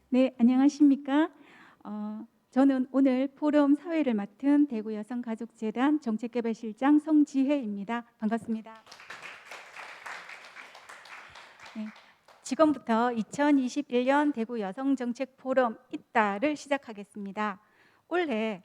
네, 안녕하십니까? 저는 오늘 포럼 사회를 맡은 대구여성가족재단 정책개발실장 성지혜입니다. 반갑습니다. 네, 지금부터 2021년 대구여성정책포럼 이따를 시작하겠습니다. 올해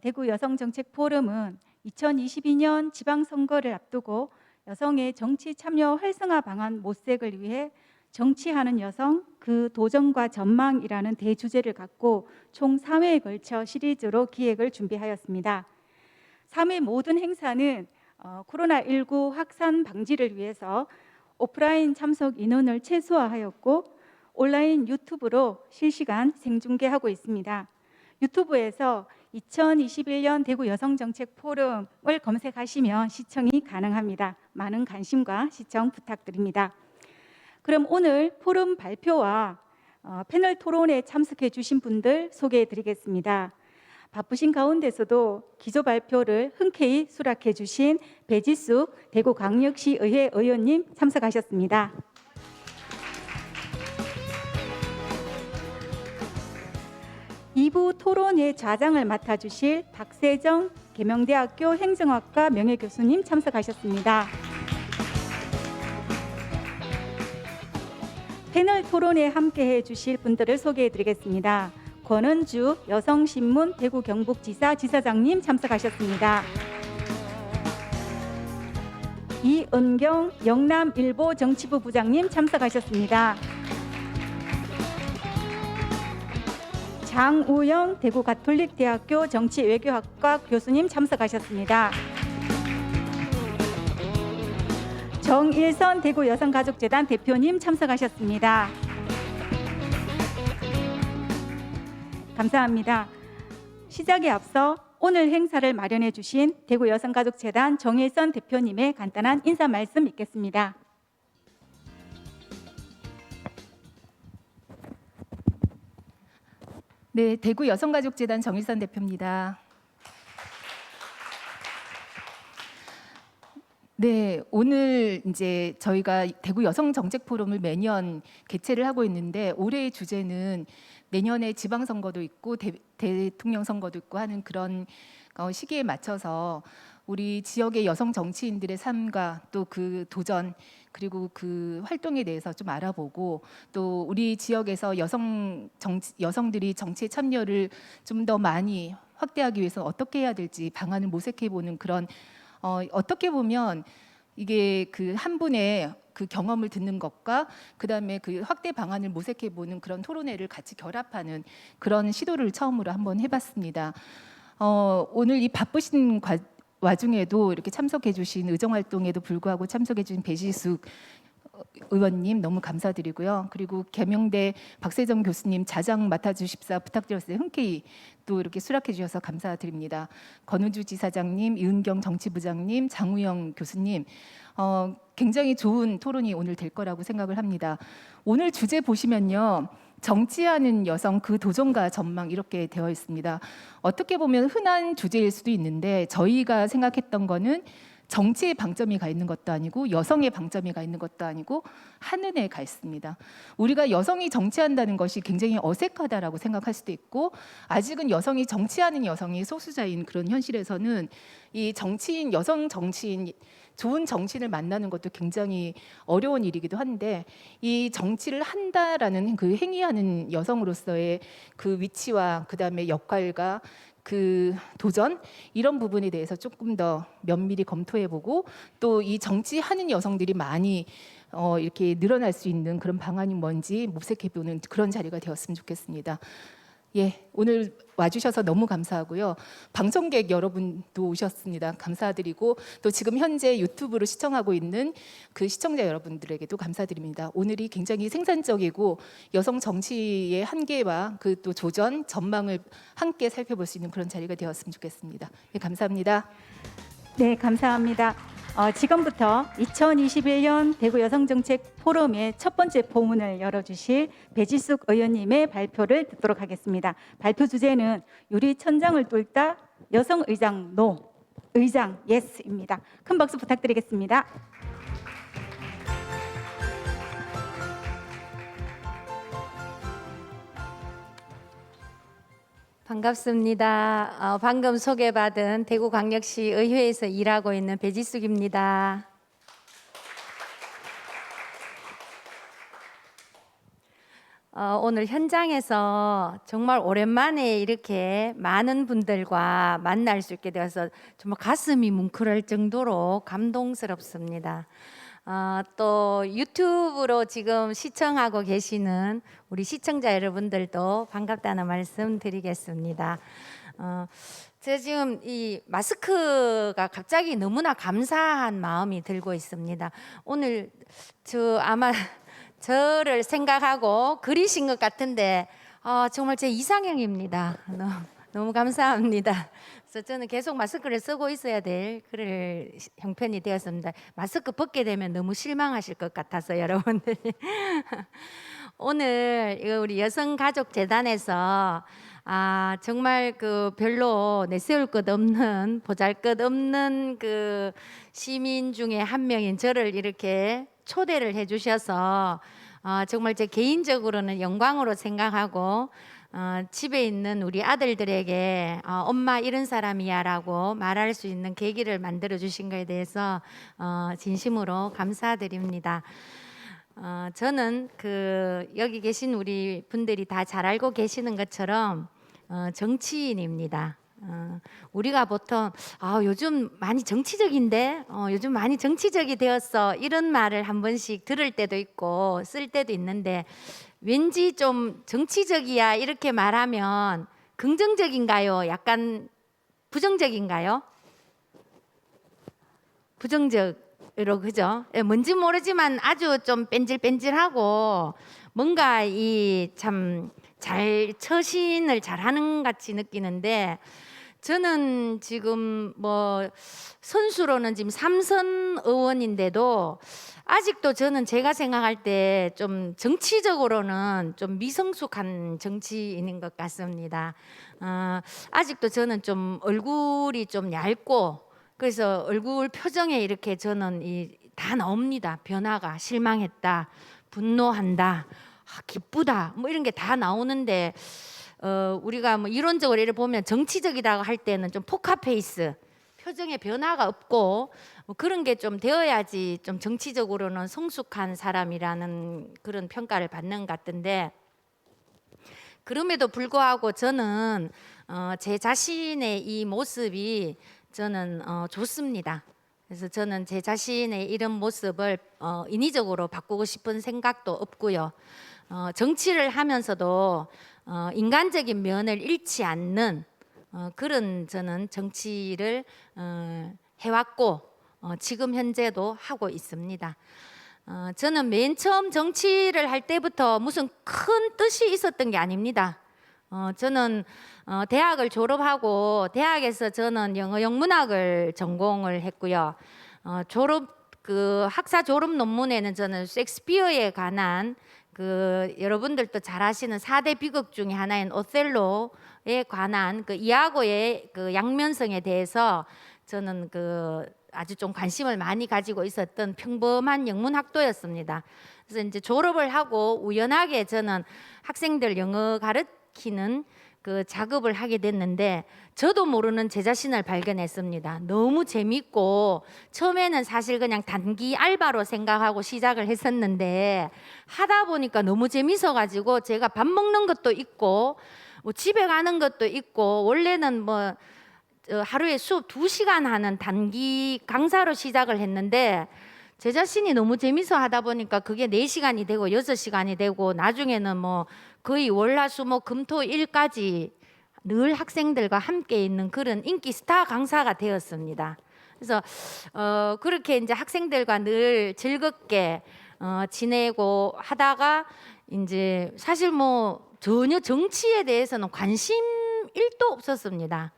대구여성정책포럼은 2022년 지방선거를 앞두고 여성의 정치 참여 활성화 방안 모색을 위해 정치하는 여성, 그 도전과 전망이라는 대주제를 갖고 총 3회에 걸쳐 시리즈로 기획을 준비하였습니다. 3회 모든 행사는 코로나19 확산 방지를 위해서 오프라인 참석 인원을 최소화하였고 온라인 유튜브로 실시간 생중계하고 있습니다. 유튜브에서 2021년 대구 여성정책 포럼을 검색하시면 시청이 가능합니다. 많은 관심과 시청 부탁드립니다. 그럼 오늘 포럼 발표와 패널 토론에 참석해 주신 분들 소개해 드리겠습니다. 바쁘신 가운데서도 기조 발표를 흔쾌히 수락해 주신 배지숙 대구광역시 의회 의원님 참석하셨습니다. (2부) 토론회 좌장을 맡아주실 박세정 계명대학교 행정학과 명예교수님 참석하셨습니다. 패널 토론에 함께해 주실 분들을 소개해 드리겠습니다. 권은주 여성신문 대구 경북지사 지사장님 참석하셨습니다. 이은경 영남일보 정치부 부장님 참석하셨습니다. 장우영 대구 가톨릭대학교 정치외교학과 교수님 참석하셨습니다. 정일선 대구 여성가족재단 대표님 참석하셨습니다. 감사합니다. 시작에 앞서 오늘 행사를 마련해 주신 대구 여성가족재단 정일선 대표님의 간단한 인사 말씀 있겠습니다. 네, 대구 여성가족재단 정일선 대표입니다. 네, 오늘 이제 저희가 대구 여성 정책 포럼을 매년 개최를 하고 있는데 올해의 주제는 내년에 지방선거도 있고 대통령 선거도 있고 하는 그런 시기에 맞춰서 우리 지역의 여성 정치인들의 삶과 또 그 도전 그리고 그 활동에 대해서 좀 알아보고 또 우리 지역에서 여성들이 정치에 참여를 좀 더 많이 확대하기 위해서 어떻게 해야 될지 방안을 모색해보는 그런 어떻게 보면 이게 그 한 분의 그 경험을 듣는 것과 그다음에 그 확대 방안을 모색해 보는 그런 토론회를 같이 결합하는 그런 시도를 처음으로 한번 해봤습니다. 오늘 이 바쁘신 와중에도 이렇게 참석해 주신 의정활동에도 불구하고 참석해 주신 배지숙 의원님 너무 감사드리고요. 그리고 계명대 박세정 교수님 자장 맡아주십사 부탁드렸을 때 흔쾌히 또 이렇게 수락해 주셔서 감사드립니다. 권은주 지사장님, 이은경 정치부장님, 장우영 교수님 굉장히 좋은 토론이 오늘 될 거라고 생각을 합니다. 오늘 주제 보시면요. 정치하는 여성 그 도전과 전망 이렇게 되어 있습니다. 어떻게 보면 흔한 주제일 수도 있는데 저희가 생각했던 거는 정치의 방점이 가 있는 것도 아니고 여성의 방점이 가 있는 것도 아니고 하늘에 가 있습니다. 우리가 여성이 정치한다는 것이 굉장히 어색하다라고 생각할 수도 있고 아직은 여성이 정치하는 여성이 소수자인 그런 현실에서는 이 정치인 여성 정치인 좋은 정치인을 만나는 것도 굉장히 어려운 일이기도 한데 이 정치를 한다라는 그 행위하는 여성으로서의 그 위치와 그다음에 역할과 그 도전 이런 부분에 대해서 조금 더 면밀히 검토해보고 또 이 정치하는 여성들이 많이 이렇게 늘어날 수 있는 그런 방안이 뭔지 모색해보는 그런 자리가 되었으면 좋겠습니다. 예, 오늘 와주셔서 너무 감사하고요. 방청객 여러분도 오셨습니다. 감사드리고 또 지금 현재 유튜브로 시청하고 있는 그 시청자 여러분들에게도 감사드립니다. 오늘이 굉장히 생산적이고 여성 정치의 한계와 그 또 조전, 전망을 함께 살펴볼 수 있는 그런 자리가 되었으면 좋겠습니다. 예, 감사합니다. 네, 감사합니다. 지금부터 2021년 대구 여성정책 포럼의 첫 번째 포문을 열어주실 배지숙 의원님의 발표를 듣도록 하겠습니다. 발표 주제는 유리 천장을 뚫다 여성 의장 노, 의장 예스입니다. 큰 박수 부탁드리겠습니다. 반갑습니다. 방금 소개받은 대구광역시 의회에서 일하고 있는 배지숙입니다. 오늘 현장에서 정말 오랜만에 이렇게 많은 분들과 만날 수 있게 되어서 정말 가슴이 뭉클할 정도로 감동스럽습니다. 또 유튜브로 지금 시청하고 계시는 우리 시청자 여러분들도 반갑다는 말씀 드리겠습니다. 제가 지금 이 마스크가 갑자기 너무나 감사한 마음이 들고 있습니다. 오늘 아마 저를 생각하고 그리신 것 같은데 정말 제 이상형입니다. 너무 감사합니다. 그래서 저는 계속 마스크를 쓰고 있어야 될 그럴 형편이 되었습니다. 마스크 벗게 되면 너무 실망하실 것 같아서 여러분들이 오늘 우리 여성가족재단에서 정말 그 별로 내세울 것 없는 보잘것 없는 그 시민 중에 한 명인 저를 이렇게 초대를 해주셔서 정말 제 개인적으로는 영광으로 생각하고 집에 있는 우리 아들들에게 엄마 이런 사람이야라고 말할 수 있는 계기를 만들어 주신 것에 대해서 진심으로 감사드립니다. 저는 여기 계신 우리 분들이 다 잘 알고 계시는 것처럼 정치인입니다. 우리가 보통 요즘 많이 정치적인데 요즘 많이 정치적이 되었어 이런 말을 한 번씩 들을 때도 있고 쓸 때도 있는데 왠지 좀 정치적이야 이렇게 말하면 긍정적인가요? 약간 부정적인가요? 부정적으로 그죠? 뭔지 모르지만 아주 좀 뺀질뺀질하고 뭔가 이 참 잘 처신을 잘하는 같이 느끼는데 저는 지금 뭐 선수로는 지금 3선 의원인데도 아직도 저는 제가 생각할 때 좀 정치적으로는 좀 미성숙한 정치인인 것 같습니다. 아직도 저는 좀 얼굴이 좀 얇고 그래서 얼굴 표정에 이렇게 저는 다 나옵니다. 변화가 실망했다, 분노한다, 기쁘다 뭐 이런 게 다 나오는데 우리가 뭐 이론적으로 이렇게 보면 정치적이라고 할 때는 좀 포카페이스 표정에 변화가 없고 뭐 그런 게 좀 되어야지 좀 정치적으로는 성숙한 사람이라는 그런 평가를 받는 것 같은데 그럼에도 불구하고 저는 제 자신의 이 모습이 저는 좋습니다. 그래서 저는 제 자신의 이런 모습을 인위적으로 바꾸고 싶은 생각도 없고요. 정치를 하면서도 인간적인 면을 잃지 않는 그런 저는 정치를 해왔고 지금 현재도 하고 있습니다. 저는 맨 처음 정치를 할 때부터 무슨 큰 뜻이 있었던 게 아닙니다. 저는 대학을 졸업하고 대학에서 저는 영어 영문학을 전공을 했고요. 학사 졸업 논문에는 저는 셰익스피어에 관한 여러분들도 잘 아시는 4대 비극 중에 하나인 오셀로에 관한 이아고의 양면성에 대해서 저는 아주 좀 관심을 많이 가지고 있었던 평범한 영문학도였습니다. 그래서 이제 졸업을 하고 우연하게 저는 학생들 영어 가르치는 작업을 하게 됐는데 저도 모르는 제 자신을 발견했습니다. 너무 재밌고 처음에는 사실 그냥 단기 알바로 생각하고 시작을 했었는데 하다 보니까 너무 재밌어 가지고 제가 밥 먹는 것도 있고 뭐 집에 가는 것도 있고 원래는 뭐 하루에 수업 2시간 하는 단기 강사로 시작을 했는데 제 자신이 너무 재밌어 하다 보니까 그게 4시간이 되고 6시간이 되고 나중에는 뭐 거의 월화수목금토일까지 늘 학생들과 함께 있는 그런 인기 스타 강사가 되었습니다. 그래서 그렇게 이제 학생들과 늘 즐겁게 지내고 하다가 이제 사실 뭐 전혀 정치에 대해서는 관심 1도 없었습니다.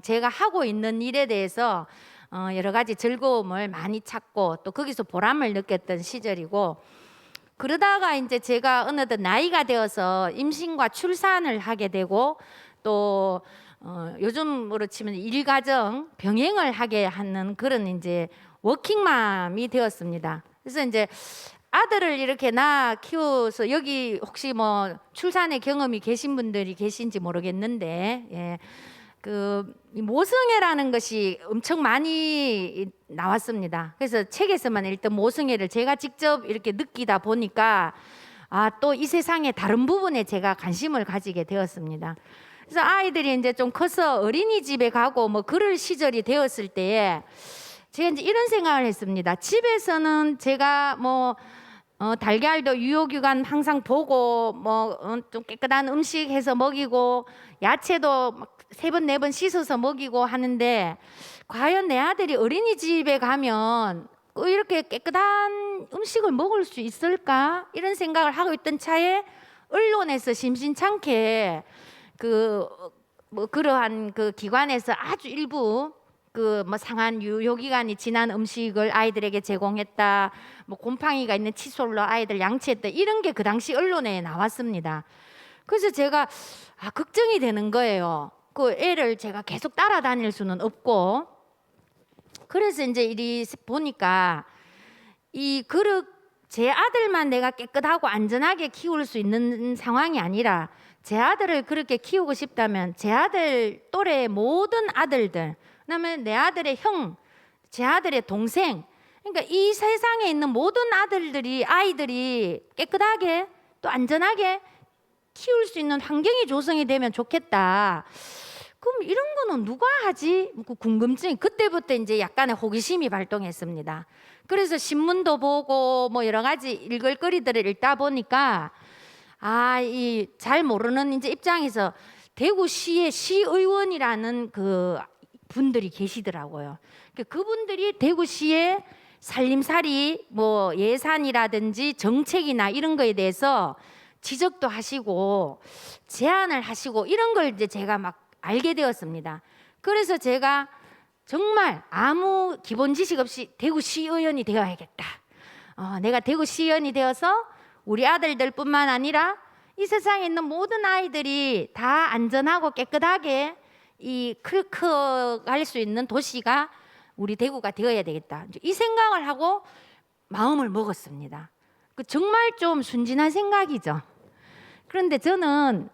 제가 하고 있는 일에 대해서 여러 가지 즐거움을 많이 찾고 또 거기서 보람을 느꼈던 시절이고 그러다가 이제 제가 어느덧 나이가 되어서 임신과 출산을 하게 되고 또 요즘으로 치면 일가정 병행을 하게 하는 그런 이제 워킹맘이 되었습니다. 그래서 이제 아들을 이렇게 낳아 키워서 여기 혹시 뭐 출산의 경험이 계신 분들이 계신지 모르겠는데 예. 이 모성애라는 것이 엄청 많이 나왔습니다. 그래서 책에서만 일단 모성애를 제가 직접 이렇게 느끼다 보니까 또 이 세상의 다른 부분에 제가 관심을 가지게 되었습니다. 그래서 아이들이 이제 좀 커서 어린이집에 가고 뭐 그럴 시절이 되었을 때에 제가 이제 이런 생각을 했습니다. 집에서는 제가 뭐 달걀도 유효기간 항상 보고 뭐 좀 깨끗한 음식 해서 먹이고 야채도 막 3번 4번 씻어서 먹이고 하는데 과연 내 아들이 어린이집에 가면 이렇게 깨끗한 음식을 먹을 수 있을까? 이런 생각을 하고 있던 차에 언론에서 심심찮게 뭐 그러한 그 기관에서 아주 일부 뭐 상한 유효기간이 지난 음식을 아이들에게 제공했다, 뭐 곰팡이가 있는 칫솔로 아이들 양치했다, 이런 게 그 당시 언론에 나왔습니다. 그래서 제가 걱정이 되는 거예요. 그 애를 제가 계속 따라다닐 수는 없고, 그래서 이제 이리 보니까 이 그릇 제 아들만 내가 깨끗하고 안전하게 키울 수 있는 상황이 아니라 제 아들을 그렇게 키우고 싶다면 제 아들 또래 모든 아들들, 그다음에 내 아들의 형, 제 아들의 동생, 그러니까 이 세상에 있는 모든 아이들이 깨끗하게 또 안전하게 키울 수 있는 환경이 조성이 되면 좋겠다. 그럼 이런 거는 누가 하지? 그 궁금증이 그때부터 이제 약간의 호기심이 발동했습니다. 그래서 신문도 보고 뭐 여러 가지 읽을 거리들을 읽다 보니까 이 잘 모르는 이제 입장에서 대구시의 시의원이라는 그 분들이 계시더라고요. 그분들이 대구시의 살림살이 뭐 예산이라든지 정책이나 이런 거에 대해서 지적도 하시고 제안을 하시고 이런 걸 이제 제가 막 알게 되었습니다. 그래서 제가 정말 아무 기본 지식 없이 대구시의원이 되어야겠다. 내가 대구시의원이 되어서 우리 아들들뿐만 아니라 이 세상에 있는 모든 아이들이 다 안전하고 깨끗하게 커갈 수 있는 도시가 우리 대구가 되어야 되겠다. 이 생각을 하고 마음을 먹었습니다. 정말 좀 순진한 생각이죠. 그런데 저는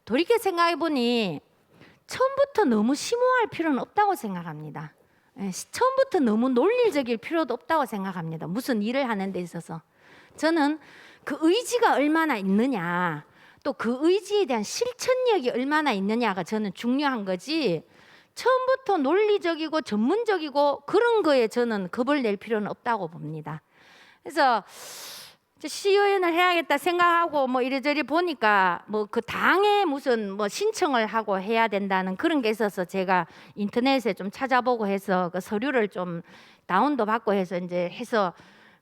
돌이켜 생각해 보니 처음부터 너무 심오할 필요는 없다고 생각합니다. 처음부터 너무 논리적일 필요도 없다고 생각합니다. 무슨 일을 하는 데 있어서 저는 그 의지가 얼마나 있느냐, 또 그 의지에 대한 실천력이 얼마나 있느냐가 저는 중요한 거지, 처음부터 논리적이고 전문적이고 그런 거에 저는 겁을 낼 필요는 없다고 봅니다. 그래서 시의원을 해야겠다 생각하고 뭐 이래저래 보니까 뭐 그 당에 무슨 뭐 신청을 하고 해야 된다는 그런 게 있어서 제가 인터넷에 좀 찾아보고 해서 그 서류를 좀 다운도 받고 해서 이제 해서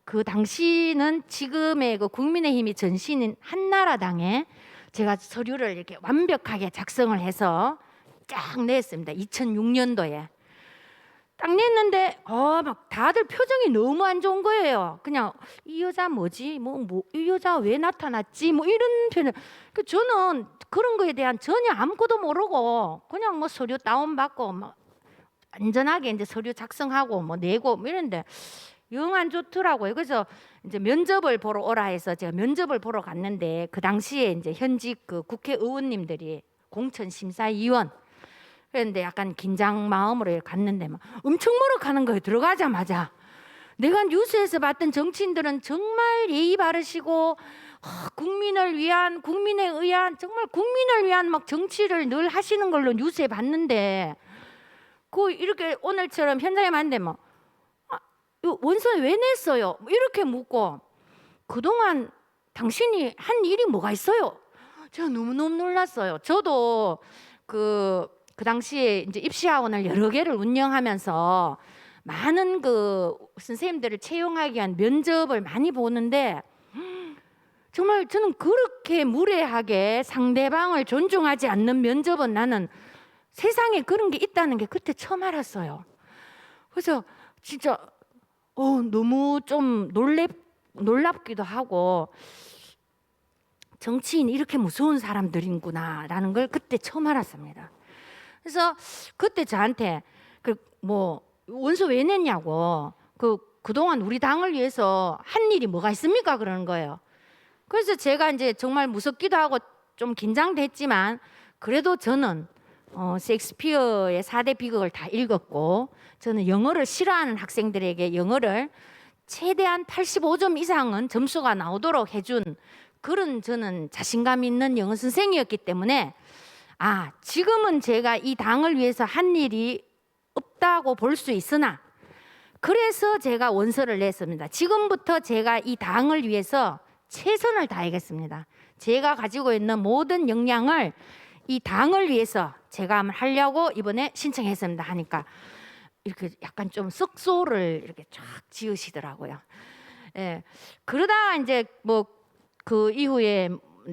그 당시는 지금의 그 국민의힘이 전신인 한나라당에 제가 서류를 이렇게 완벽하게 작성을 해서 쫙 냈습니다. 2006년도에 딱 냈는데 막 다들 표정이 너무 안 좋은 거예요. 그냥 이 여자 뭐지? 이 여자 왜 나타났지? 뭐 이런 표현. 저는 그런 거에 대한 전혀 아무것도 모르고 그냥 뭐 서류 다운 받고 뭐 안전하게 이제 서류 작성하고 뭐 내고 뭐 이런데 영 안 좋더라고요. 그래서 이제 면접을 보러 오라 해서 제가 면접을 보러 갔는데 그 당시에 이제 현직 그 국회의원님들이 공천심사위원, 그런데 약간 긴장 마음으로 갔는데 막 엄청 머쓱하는 거예요. 들어가자마자 내가 뉴스에서 봤던 정치인들은 정말 예의 바르시고 국민을 위한, 국민에 의한, 정말 국민을 위한 막 정치를 늘 하시는 걸로 뉴스에 봤는데 이렇게 오늘처럼 현장에 왔는데 막 원서에 왜 냈어요? 이렇게 묻고 그동안 당신이 한 일이 뭐가 있어요? 제가 너무너무 놀랐어요. 저도 그 당시에 이제 입시학원을 여러 개를 운영하면서 많은 그 선생님들을 채용하기 위한 면접을 많이 보는데 정말 저는 그렇게 무례하게 상대방을 존중하지 않는 면접은 나는 세상에 그런 게 있다는 게 그때 처음 알았어요. 그래서 진짜 너무 좀 놀랍기도 하고 정치인이 이렇게 무서운 사람들인구나라는 걸 그때 처음 알았습니다. 그래서 그때 저한테 뭐 원서 왜 냈냐고 그동안 우리 당을 위해서 한 일이 뭐가 있습니까? 그러는 거예요. 그래서 제가 이제 정말 무섭기도 하고 좀 긴장도 했지만 그래도 저는 셰익스피어의 4대 비극을 다 읽었고 저는 영어를 싫어하는 학생들에게 영어를 최대한 85점 이상은 점수가 나오도록 해준 그런 저는 자신감 있는 영어 선생이었기 때문에 지금은 제가 이 당을 위해서 한 일이 없다고 볼 수 있으나 그래서 제가 원서를 냈습니다. 지금부터 제가 이 당을 위해서 최선을 다하겠습니다. 제가 가지고 있는 모든 역량을 이 당을 위해서 제가 한번 하려고 이번에 신청했습니다 하니까 이렇게 약간 좀 썩소를 이렇게 쫙 지으시더라고요. 예. 그러다가 이제 뭐 그 이후에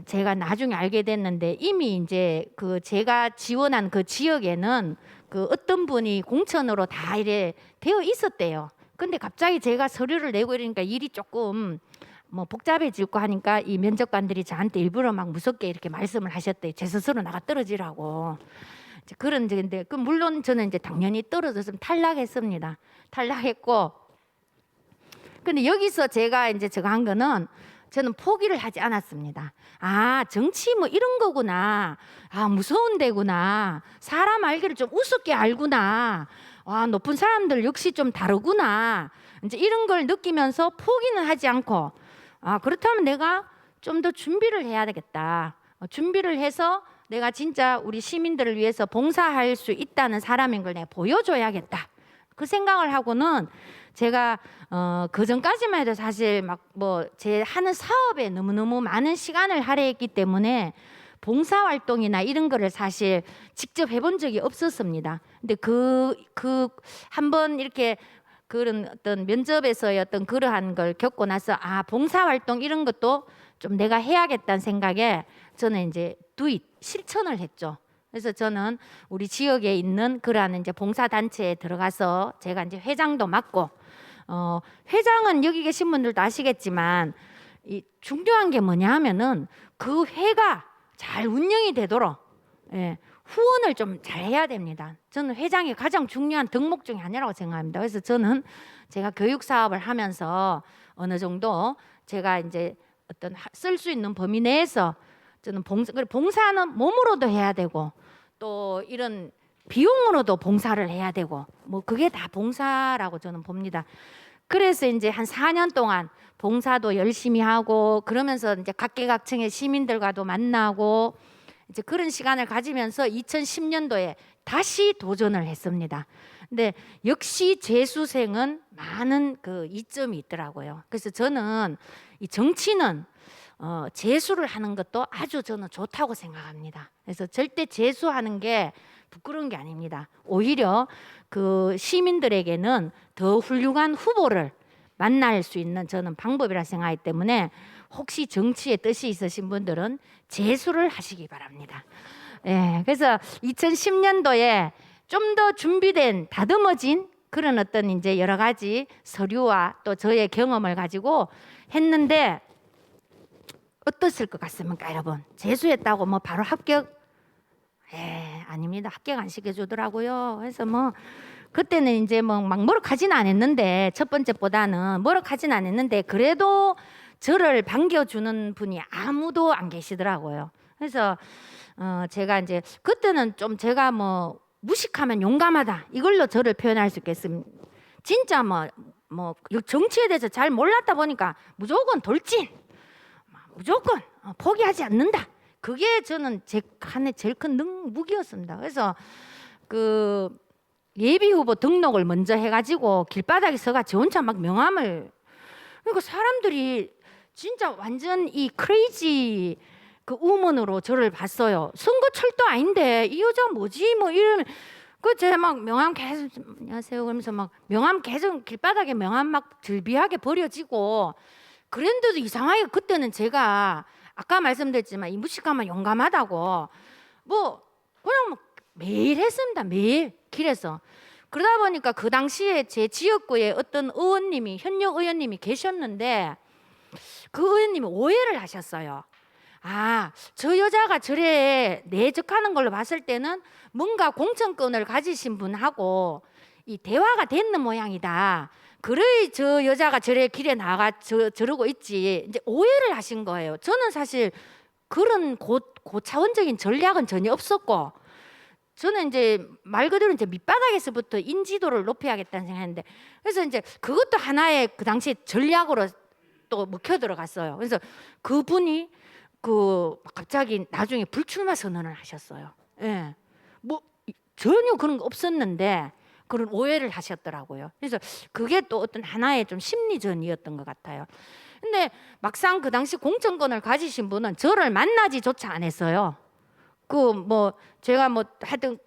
제가 나중에 알게 됐는데 이미 이제 그 제가 지원한 그 지역에는 그 어떤 분이 공천으로 다 이래 되어 있었대요. 근데 갑자기 제가 서류를 내고 이러니까 일이 조금 뭐 복잡해질 거 하니까 이 면접관들이 저한테 일부러 막 무섭게 이렇게 말씀을 하셨대요. 제 스스로 나가 떨어지라고. 이제 그런 적인데 그 물론 저는 이제 당연히 떨어져서 탈락했습니다. 탈락했고 근데 여기서 제가 이제 저거 한 거는 저는 포기를 하지 않았습니다. 정치 뭐 이런 거구나. 무서운 데구나. 사람 알기를 좀 우습게 알구나. 높은 사람들 역시 좀 다르구나. 이제 이런 걸 느끼면서 포기는 하지 않고 그렇다면 내가 좀 더 준비를 해야 되겠다. 준비를 해서 내가 진짜 우리 시민들을 위해서 봉사할 수 있다는 사람인 걸 내가 보여줘야겠다. 그 생각을 하고는 제가 그 전까지만 해도 사실 막 뭐 제 하는 사업에 너무너무 많은 시간을 할애했기 때문에 봉사활동이나 이런 거를 사실 직접 해본 적이 없었습니다. 근데 그 한번 이렇게 그런 어떤 면접에서의 어떤 그러한 걸 겪고 나서 봉사활동 이런 것도 좀 내가 해야겠다는 생각에 저는 이제 실천을 했죠. 그래서 저는 우리 지역에 있는 그러한 이제 봉사단체에 들어가서 제가 이제 회장도 맡고 회장은 여기 계신 분들도 아시겠지만 이 중요한 게 뭐냐 하면은 그 회가 잘 운영이 되도록 후원을 좀 잘 해야 됩니다. 저는 회장이 가장 중요한 덕목 중에 하나라고 생각합니다. 그래서 저는 제가 교육 사업을 하면서 어느 정도 제가 이제 어떤 쓸 수 있는 범위 내에서 저는 봉사는 몸으로도 해야 되고 또 이런 비용으로도 봉사를 해야 되고 뭐 그게 다 봉사라고 저는 봅니다. 그래서 이제 한 4년 동안 봉사도 열심히 하고 그러면서 이제 각계각층의 시민들과도 만나고 이제 그런 시간을 가지면서 2010년도에 다시 도전을 했습니다. 근데 역시 재수생은 많은 그 이점이 있더라고요. 그래서 저는 이 정치는 재수를 하는 것도 아주 저는 좋다고 생각합니다. 그래서 절대 재수하는 게 부끄러운 게 아닙니다. 오히려 그 시민들에게는 더 훌륭한 후보를 만날 수 있는 저는 방법이라 생각하기 때문에 혹시 정치에 뜻이 있으신 분들은 재수를 하시기 바랍니다. 그래서 2010년도에 좀 더 준비된 다듬어진 그런 어떤 이제 여러 가지 서류와 또 저의 경험을 가지고 했는데 어떻을 것 같습니까, 여러분? 재수했다고 뭐 바로 합격? 아닙니다. 합격 안 시켜주더라고요. 그래서 뭐 그때는 이제 뭐 막 뭐라하진 않았는데 첫 번째보다는 뭐라하진 않았는데 그래도 저를 반겨주는 분이 아무도 안 계시더라고요. 그래서 제가 이제 그때는 좀 제가 뭐 무식하면 용감하다 이걸로 저를 표현할 수 있겠습니다. 진짜 뭐 정치에 대해서 잘 몰랐다 보니까 무조건 돌진, 무조건 포기하지 않는다. 그게 저는 제 칸에 제일 큰 무기였습니다. 그래서 그 예비 후보 등록을 먼저 해가지고 길바닥에 서가 저 혼자 막 명함을 그러니까 사람들이 진짜 완전 이 크레이지 그 우먼으로 저를 봤어요. 선거철도 아닌데 이 여자 뭐지 뭐 이러면 그 제가 막 명함 계속 안녕하세요 그러면서 막 명함 계속 길바닥에 명함 막 들비하게 버려지고 그런데도 이상하게 그때는 제가 아까 말씀드렸지만 이 무식하면 용감하다고 뭐 그냥 뭐 매일 했습니다. 매일 길에서. 그러다 보니까 그 당시에 제 지역구에 어떤 의원님이 현역 의원님이 계셨는데 그 의원님이 오해를 하셨어요. 저 여자가 저래 내적하는 걸로 봤을 때는 뭔가 공천권을 가지신 분하고 이 대화가 됐는 모양이다. 그래 저 여자가 저래 길에 나가 저러고 있지 이제 오해를 하신 거예요. 저는 사실 그런 고차원적인 전략은 전혀 없었고 저는 이제 말 그대로 이제 밑바닥에서부터 인지도를 높여야겠다는 생각했는데 그래서 이제 그것도 하나의 그 당시에 전략으로 또 먹혀 들어갔어요. 그래서 그분이 그 갑자기 나중에 불출마 선언을 하셨어요. 예. 뭐 전혀 그런 거 없었는데 그런 오해를 하셨더라고요. 그래서 그게 또 어떤 하나의 좀 심리전이었던 것 같아요. 근데 막상 그 당시 공천권을 가지신 분은 저를 만나지조차 안 했어요. 그 뭐 제가 뭐 하여튼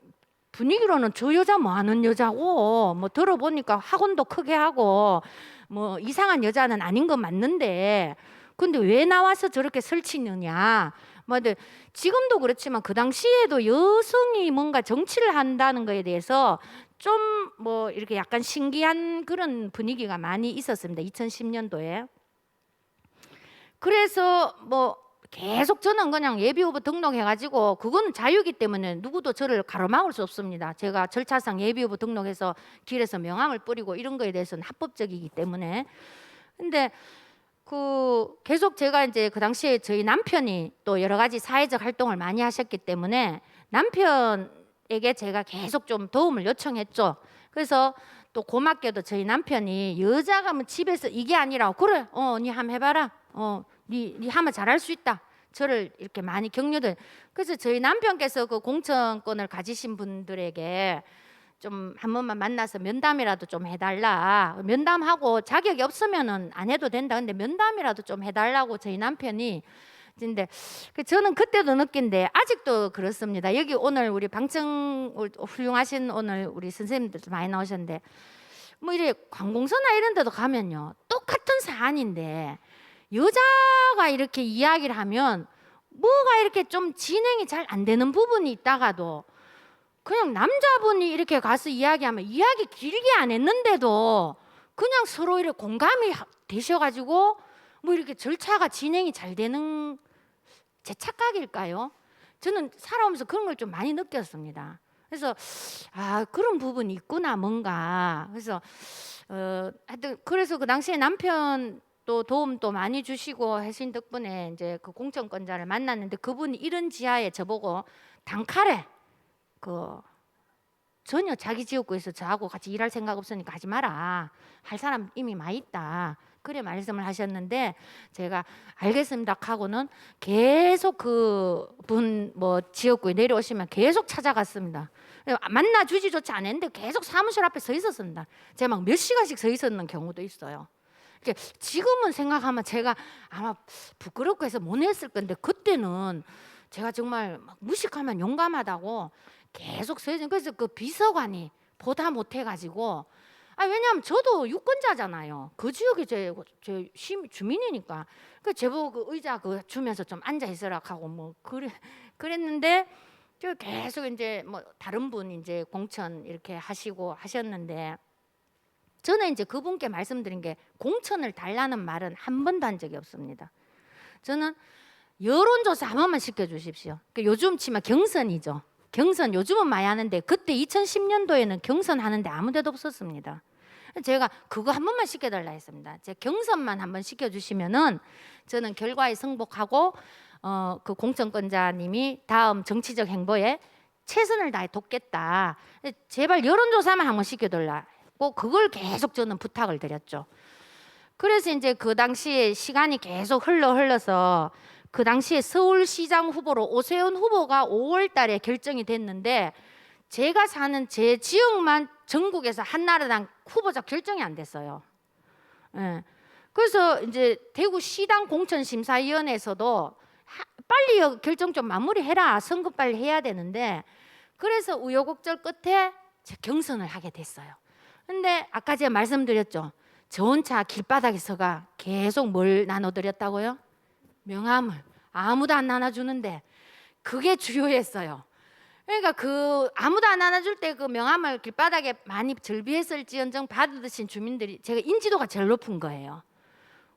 분위기로는 저 여자 뭐 하는 여자고 뭐 들어보니까 학원도 크게 하고 뭐 이상한 여자는 아닌 건 맞는데 근데 왜 나와서 저렇게 설치느냐 뭐 근데 지금도 그렇지만 그 당시에도 여성이 뭔가 정치를 한다는 거에 대해서 좀 뭐 이렇게 약간 신기한 그런 분위기가 많이 있었습니다. 2010년도에. 그래서 뭐 계속 저는 그냥 예비후보 등록해가지고 그거는 자유이기 때문에 누구도 저를 가로막을 수 없습니다. 제가 절차상 예비후보 등록해서 길에서 명함을 뿌리고 이런 거에 대해서는 합법적이기 때문에. 근데 그 계속 제가 이제 그 당시에 저희 남편이 또 여러 가지 사회적 활동을 많이 하셨기 때문에 남편에게 제가 계속 좀 도움을 요청했죠. 그래서 또 고맙게도 저희 남편이 여자가 뭐 집에서 이게 아니라 그래 니 한번 해봐라 니 하면 잘할 수 있다 저를 이렇게 많이 격려들. 그래서 저희 남편께서 그 공천권을 가지신 분들에게 좀 한 번만 만나서 면담이라도 좀 해달라. 면담하고 자격이 없으면은 안 해도 된다. 근데 면담이라도 좀 해달라고 저희 남편이. 근데 저는 그때도 느낀데 아직도 그렇습니다. 여기 오늘 우리 방청 훌륭하신 오늘 우리 선생님들도 많이 나오셨는데 뭐 이래 관공서나 이런 데도 가면요 똑같은 사안인데 여자가 이렇게 이야기를 하면 뭐가 이렇게 좀 진행이 잘 안 되는 부분이 있다가도 그냥 남자분이 이렇게 가서 이야기하면 이야기 길게 안 했는데도 그냥 서로 이렇게 공감이 되셔가지고 뭐 이렇게 절차가 진행이 잘 되는 제 착각일까요? 저는 살아오면서 그런 걸 좀 많이 느꼈습니다. 그래서 아 그런 부분이 있구나 뭔가. 그래서 하여튼 그래서 그 당시에 남편 또 도움도 많이 주시고 하신 덕분에 이제 그 공천권자를 만났는데 그분이 이런 지하에 저보고 단칼에 그 전혀 자기 지역구에서 저하고 같이 일할 생각 없으니까 하지 마라. 할 사람 이미 많이 있다. 그래 말씀을 하셨는데 제가 알겠습니다 하고는 계속 그분 뭐 지역구에 내려오시면 계속 찾아갔습니다. 만나 주지조차 안 했는데 계속 사무실 앞에 서 있었습니다. 제가 막 몇 시간씩 서 있었는 경우도 있어요. 지금은 생각하면 제가 아마 부끄럽고 해서 못 했을 건데 그때는 제가 정말 막 무식하면 용감하다고 계속 서 있는. 그래서 그 비서관이 보다 못해가지고 왜냐하면 저도 유권자잖아요. 그 지역에 제 주민이니까. 그 제보고 그 의자 그 주면서 좀 앉아 있으라 하고 뭐 그랬는데 저 계속 이제 뭐 다른 분 이제 공천 이렇게 하시고 하셨는데 저는 이제 그분께 말씀드린 게 공천을 달라는 말은 한 번도 한 적이 없습니다. 저는 여론조사 한 번만 시켜주십시오. 요즘 치면 경선이죠. 경선 요즘은 많이 하는데 그때 2010년도에는 경선 하는데 아무 데도 없었습니다. 제가 그거 한 번만 시켜달라 했습니다. 제 경선만 한번 시켜주시면은 저는 결과에 승복하고 그 공천권자님이 다음 정치적 행보에 최선을 다해 돕겠다. 제발 여론조사만 한번 시켜달라. 꼭 그걸 계속 저는 부탁을 드렸죠. 그래서 이제 그 당시에 시간이 계속 흘러서 그 당시에 서울시장 후보로 오세훈 후보가 5월 달에 결정이 됐는데 제가 사는 제 지역만 전국에서 한나라당 후보자 결정이 안 됐어요. 예. 그래서 이제 대구시당 공천심사위원회에서도 빨리 결정 좀 마무리해라. 선거 빨리 해야 되는데 그래서 우여곡절 끝에 경선을 하게 됐어요. 근데 아까 제가 말씀드렸죠. 저 혼자 길바닥에서가 계속 뭘 나눠드렸다고요? 명함을 아무도 안 나눠주는데 그게 주요했어요. 그러니까 그 아무도 안 나눠줄 때 그 명함을 길바닥에 많이 절비했을지언정 받으신 주민들이 제가 인지도가 제일 높은 거예요.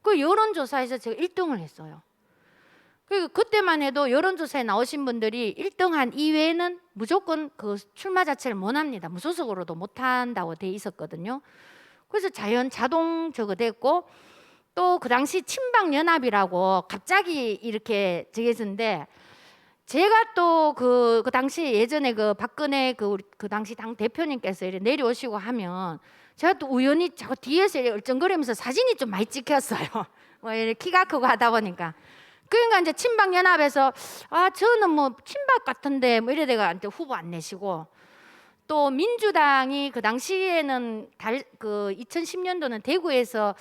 그 여론조사에서 제가 1등을 했어요. 그리고 그때만 해도 여론조사에 나오신 분들이 1등한 이외에는 무조건 그 출마 자체를 못 합니다. 무소속으로도 못 한다고 돼 있었거든요. 그래서 자동 저거 됐고, 또 그 당시 친박연합이라고 갑자기 이렇게 정해졌는데, 제가 또 그 당시 예전에 그 박근혜 그 당시 당 대표님께서 이렇게 내려오시고 하면 제가 또 우연히 자꾸 뒤에서 이렇게 얼쩡거리면서 사진이 좀 많이 찍혔어요. 뭐 이렇게 키가 크고 하다 보니까. 그러니까 이제 친박연합에서 저는 뭐 친박 같은데 뭐 이래다가 이제 후보 안 내시고, 또 민주당이 그 당시에는 그 2010년도는 대구에서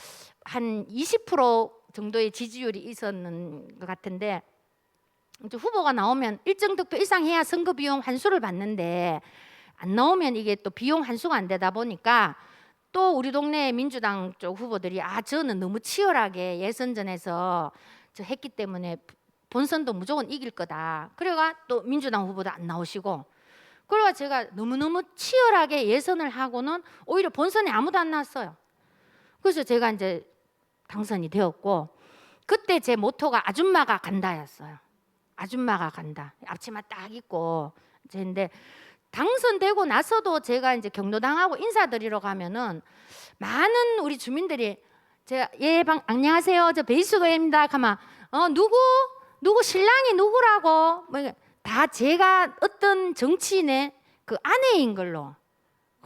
한 20% 정도의 지지율이 있었는 것 같은데, 이제 후보가 나오면 일정 득표 이상 해야 선거 비용 환수를 받는데 안 나오면 이게 또 비용 환수가 안 되다 보니까, 또 우리 동네 민주당 쪽 후보들이 저는 너무 치열하게 예선전에서 했기 때문에 본선도 무조건 이길 거다. 그래가 또 민주당 후보도 안 나오시고, 그래가 제가 너무너무 치열하게 예선을 하고는 오히려 본선에 아무도 안 나왔어요. 그래서 제가 이제 당선이 되었고, 그때 제 모토가 아줌마가 간다였어요. 아줌마가 간다. 앞치마 딱 입고. 근데 당선되고 나서도 제가 이제 경로당하고 인사드리러 가면은 많은 우리 주민들이 제가 안녕하세요, 저 베이스거입니다. 가면 누구 신랑이 누구라고 뭐 다 제가 어떤 정치인의 그 아내인 걸로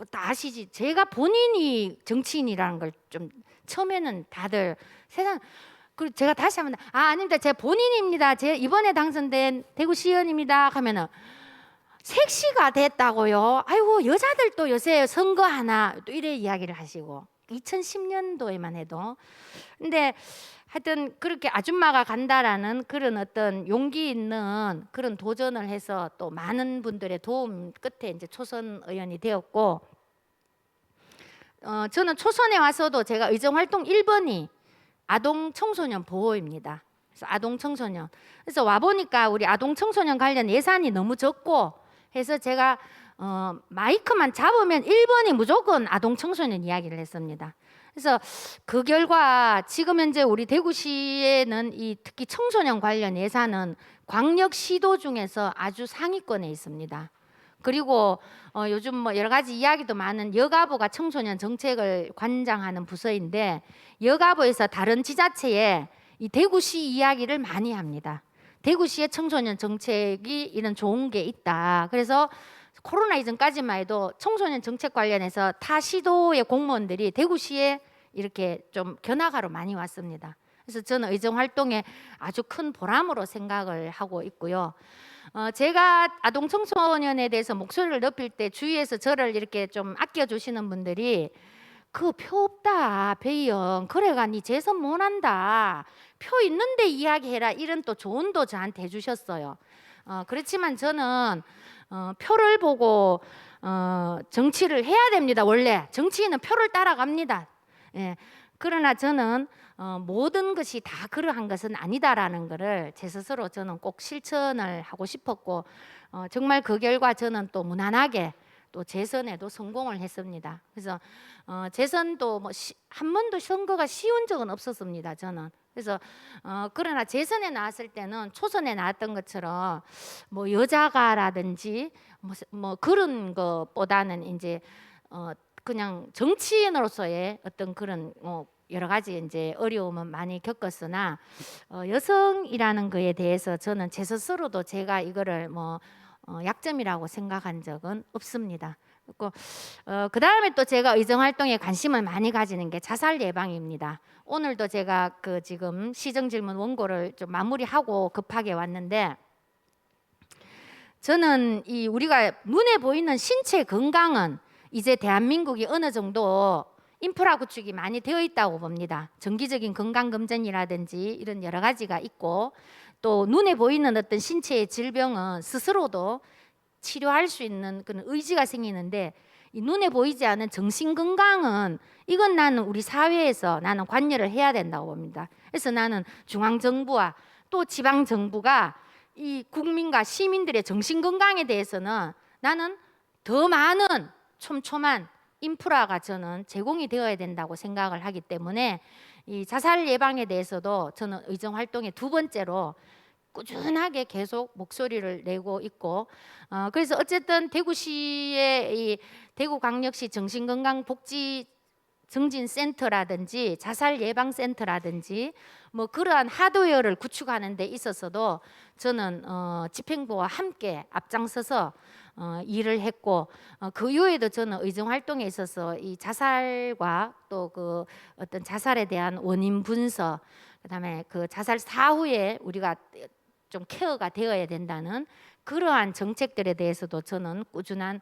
다 아시지. 제가 본인이 정치인이라는 걸 좀 처음에는 다들 세상. 그리고 제가 다시 한번 아닙니다, 제 본인입니다, 제 이번에 당선된 대구시의원입니다 하면은 색시가 됐다고요. 아이고, 여자들도 요새 선거 하나 또 이래 이야기를 하시고, 2010년도에만 해도. 근데 하여튼 그렇게 아줌마가 간다라는 그런 어떤 용기 있는 그런 도전을 해서 또 많은 분들의 도움 끝에 이제 초선 의원이 되었고, 저는 초선에 와서도 제가 의정활동 1번이 아동 청소년 보호입니다. 그래서 아동 청소년. 그래서 와 보니까 우리 아동 청소년 관련 예산이 너무 적고 해서 제가 마이크만 잡으면 1번이 무조건 아동 청소년 이야기를 했습니다. 그래서 그 결과 지금 현재 우리 대구시에는 이 특히 청소년 관련 예산은 광역시도 중에서 아주 상위권에 있습니다. 그리고 요즘 뭐 여러 가지 이야기도 많은 여가부가 청소년 정책을 관장하는 부서인데, 여가부에서 다른 지자체에 이 대구시 이야기를 많이 합니다. 대구시의 청소년 정책이 이런 좋은 게 있다. 그래서 코로나 이전까지만 해도 청소년 정책 관련해서 타 시도의 공무원들이 대구시에 이렇게 좀 견학하러 많이 왔습니다. 그래서 저는 의정 활동에 아주 큰 보람으로 생각을 하고 있고요. 제가 아동 청소년에 대해서 목소리를 높일 때 주위에서 저를 이렇게 좀 아껴주시는 분들이 그 표 없다 배영, 그래가 니 재선 못한다, 표 있는데 이야기해라, 이런 또 조언도 저한테 해주셨어요. 그렇지만 저는 표를 보고 정치를 해야 됩니다. 원래 정치인은 표를 따라갑니다. 예. 그러나 저는 모든 것이 다 그러한 것은 아니다라는 것을 제 스스로 저는 꼭 실천을 하고 싶었고, 정말 그 결과 저는 또 무난하게 또 재선에도 성공을 했습니다. 그래서 재선도 뭐 한 번도 선거가 쉬운 적은 없었습니다, 저는. 그래서 그러나 재선에 나왔을 때는 초선에 나왔던 것처럼 뭐 여자가라든지 뭐 그런 것보다는 이제 그냥 정치인으로서의 어떤 그런 여러 가지 이제 어려움은 많이 겪었으나 여성이라는 거에 대해서 저는 제 스스로도 제가 이거를 뭐 약점이라고 생각한 적은 없습니다. 그 다음에 또 제가 의정 활동에 관심을 많이 가지는 게 자살 예방입니다. 오늘도 제가 그 지금 시정 질문 원고를 좀 마무리하고 급하게 왔는데, 저는 이 우리가 눈에 보이는 신체 건강은 이제 대한민국이 어느 정도 인프라 구축이 많이 되어 있다고 봅니다. 정기적인 건강검진이라든지 이런 여러 가지가 있고, 또 눈에 보이는 어떤 신체의 질병은 스스로도 치료할 수 있는 그런 의지가 생기는데, 이 눈에 보이지 않은 정신 건강은 이건 나는 우리 사회에서 나는 관여를 해야 된다고 봅니다. 그래서 나는 중앙정부와 또 지방정부가 이 국민과 시민들의 정신 건강에 대해서는 나는 더 많은 촘촘한 인프라가 저는 제공이 되어야 된다고 생각을 하기 때문에 이 자살 예방에 대해서도 저는 의정 활동의 두 번째로 꾸준하게 계속 목소리를 내고 있고, 그래서 어쨌든 대구시의 이 대구광역시 정신건강복지 증진센터라든지 자살 예방 센터라든지 뭐 그러한 하드웨어를 구축하는 데 있어서도 저는 집행부와 함께 앞장서서 일을 했고 그 이후에도 저는 의정 활동에 있어서 이 자살과 또 그 어떤 자살에 대한 원인 분석, 그다음에 그 자살 사후에 우리가 좀 케어가 되어야 된다는 그러한 정책들에 대해서도 저는 꾸준한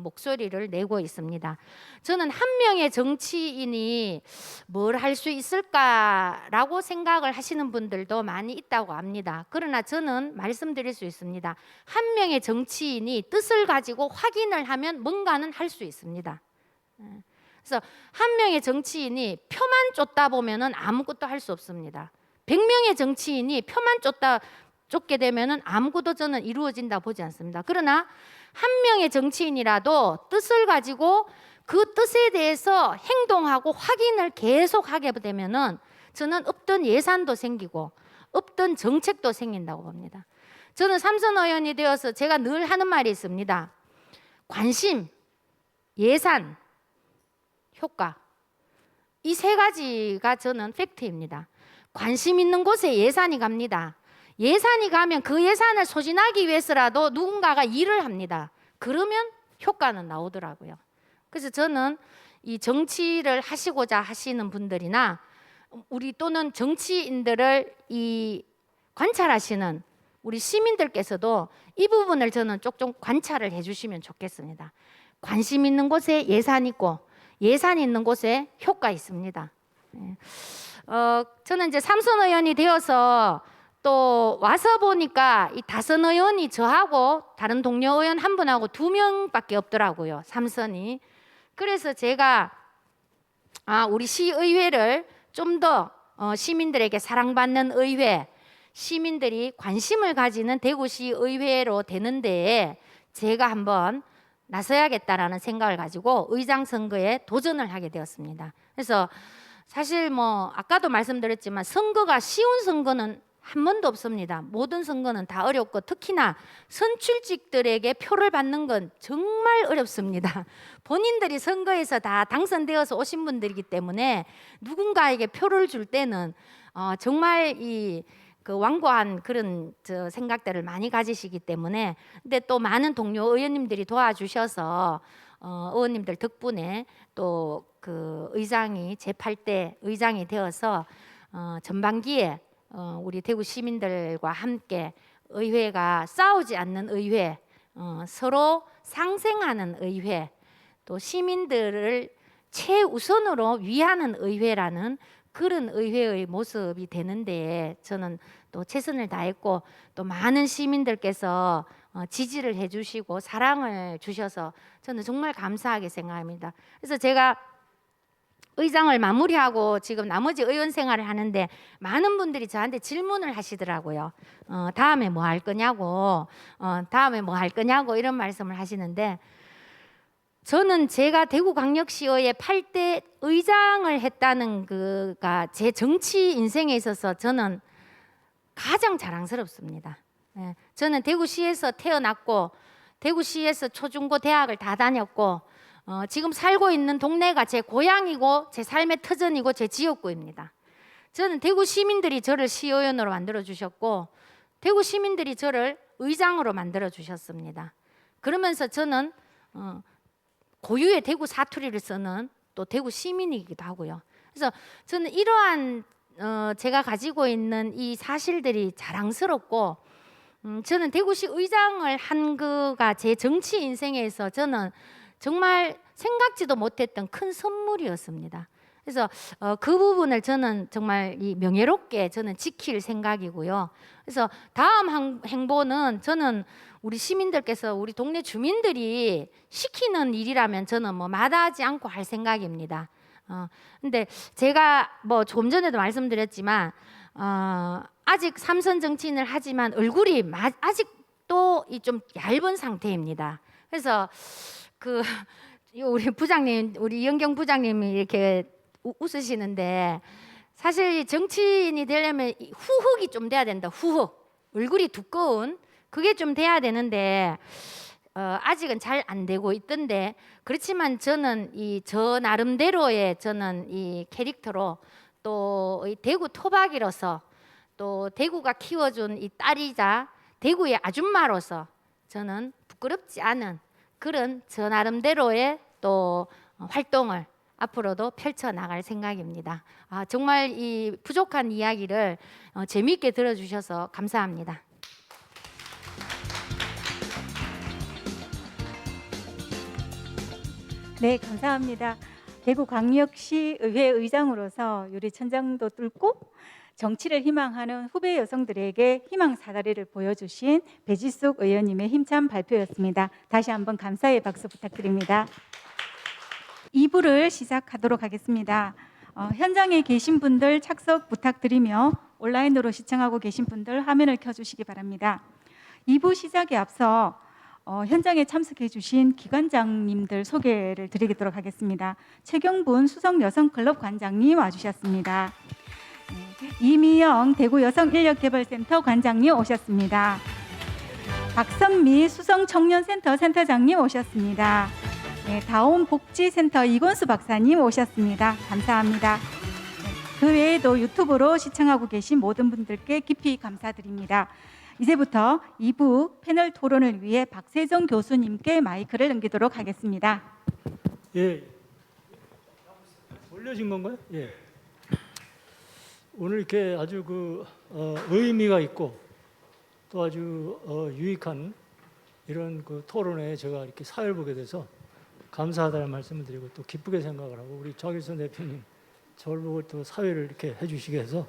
목소리를 내고 있습니다. 저는 한 명의 정치인이 뭘 할 수 있을까라고 생각을 하시는 분들도 많이 있다고 합니다. 그러나 저는 말씀드릴 수 있습니다. 한 명의 정치인이 뜻을 가지고 확인을 하면 뭔가는 할 수 있습니다. 그래서 한 명의 정치인이 표만 쫓다 보면은 아무것도 할 수 없습니다. 100명의 정치인이 표만 쫓게 되면은 아무것도 저는 이루어진다 보지 않습니다. 그러나 한 명의 정치인이라도 뜻을 가지고 그 뜻에 대해서 행동하고 확인을 계속하게 되면은 저는 없던 예산도 생기고 없던 정책도 생긴다고 봅니다. 저는 삼선 의원이 되어서 제가 늘 하는 말이 있습니다. 관심, 예산, 효과, 이 세 가지가 저는 팩트입니다. 관심 있는 곳에 예산이 갑니다. 예산이 가면 그 예산을 소진하기 위해서라도 누군가가 일을 합니다. 그러면 효과는 나오더라고요. 그래서 저는 이 정치를 하시고자 하시는 분들이나 우리 또는 정치인들을 이 관찰하시는 우리 시민들께서도 이 부분을 저는 쪽좀 관찰을 해주시면 좋겠습니다. 관심 있는 곳에 예산 있고 예산 있는 곳에 효과 있습니다. 저는 이제 삼선 의원이 되어서 또 와서 보니까 이 다선 의원이 저하고 다른 동료 의원 한 분하고 2명밖에 없더라고요. 삼선이. 그래서 제가 우리 시의회를 좀 더 시민들에게 사랑받는 의회, 시민들이 관심을 가지는 대구시 의회로 되는데 제가 한번 나서야겠다라는 생각을 가지고 의장 선거에 도전을 하게 되었습니다. 그래서 사실 뭐 아까도 말씀드렸지만 선거가 쉬운 선거는 한 번도 없습니다. 모든 선거는 다 어렵고 특히나 선출직들에게 표를 받는 건 정말 어렵습니다. 본인들이 선거에서 다 당선되어서 오신 분들이기 때문에 누군가에게 표를 줄 때는 정말 그 완고한 그런 생각들을 많이 가지시기 때문에 근데 또 많은 동료 의원님들이 도와주셔서 의원님들 덕분에 또 그 의장이 제8대 의장이 되어서 전반기에 우리 대구 시민들과 함께 의회가 싸우지 않는 의회, 서로 상생하는 의회, 또 시민들을 최우선으로 위하는 의회라는 그런 의회의 모습이 되는데 저는 또 최선을 다했고 또 많은 시민들께서 지지를 해주시고 사랑을 주셔서 저는 정말 감사하게 생각합니다. 그래서 제가 의장을 마무리하고 지금 나머지 의원 생활을 하는데 많은 분들이 저한테 질문을 하시더라고요. 다음에 뭐 할 거냐고, 다음에 뭐 할 거냐고 이런 말씀을 하시는데 저는 제가 대구광역시의회 8대 의장을 했다는 그가 제 정치 인생에 있어서 저는 가장 자랑스럽습니다. 저는 대구시에서 태어났고 대구시에서 초중고 대학을 다 다녔고 지금 살고 있는 동네가 제 고향이고 제 삶의 터전이고 제 지역구입니다. 저는 대구 시민들이 저를 시의원으로 만들어 주셨고 대구 시민들이 저를 의장으로 만들어 주셨습니다. 그러면서 저는 고유의 대구 사투리를 쓰는 또 대구 시민이기도 하고요. 그래서 저는 이러한 제가 가지고 있는 이 사실들이 자랑스럽고 저는 대구시 의장을 한 거가 제 정치 인생에서 저는 정말 생각지도 못했던 큰 선물이었습니다. 그래서 그 부분을 저는 정말 명예롭게 저는 지킬 생각이고요. 그래서 다음 행보는 저는 우리 시민들께서 우리 동네 주민들이 시키는 일이라면 저는 뭐 마다하지 않고 할 생각입니다. 근데 제가 뭐 조금 전에도 말씀드렸지만 아직 삼선 정치인을 하지만 얼굴이 아직도 좀 얇은 상태입니다. 그래서 우리 부장님, 우리 이영경 부장님이 이렇게 웃으시는데 사실 정치인이 되려면 후흑이 좀 돼야 된다. 후흑, 얼굴이 두꺼운 그게 좀 돼야 되는데 아직은 잘 안 되고 있던데 그렇지만 저는 저 나름대로의 저는 이 캐릭터로 또 이 대구 토박이로서 또 대구가 키워준 이 딸이자 대구의 아줌마로서 저는 부끄럽지 않은 그런 저 나름대로의 또 활동을 앞으로도 펼쳐 나갈 생각입니다. 정말 이 부족한 이야기를 재미있게 들어주셔서 감사합니다. 네, 감사합니다. 대구광역시 의회 의장으로서 유리천장도 뚫고 정치를 희망하는 후배 여성들에게 희망 사다리를 보여주신 배지숙 의원님의 힘찬 발표였습니다. 다시 한번 감사의 박수 부탁드립니다. 2부를 시작하도록 하겠습니다. 현장에 계신 분들 착석 부탁드리며 온라인으로 시청하고 계신 분들 화면을 켜주시기 바랍니다. 2부 시작에 앞서 현장에 참석해 주신 기관장님들 소개를 드리도록 하겠습니다. 최경분 수성여성클럽 관장님 와주셨습니다. 이미영 대구여성인력개발센터 관장님 오셨습니다. 박선미 수성청년센터 센터장님 오셨습니다. 다온복지센터 이건수 박사님 오셨습니다. 감사합니다. 그 외에도 유튜브로 시청하고 계신 모든 분들께 깊이 감사드립니다. 이제부터 2부 패널 토론을 위해 박세정 교수님께 마이크를 넘기도록 하겠습니다. 예, 올려진 건가요? 예. 오늘 이렇게 아주 의미가 있고 또 아주 유익한 이런 토론에 제가 이렇게 사회를 보게 돼서 감사하다는 말씀을 드리고 또 기쁘게 생각을 하고 우리 정일선 대표님 저를 보고 또 사회를 이렇게 해주시게 해서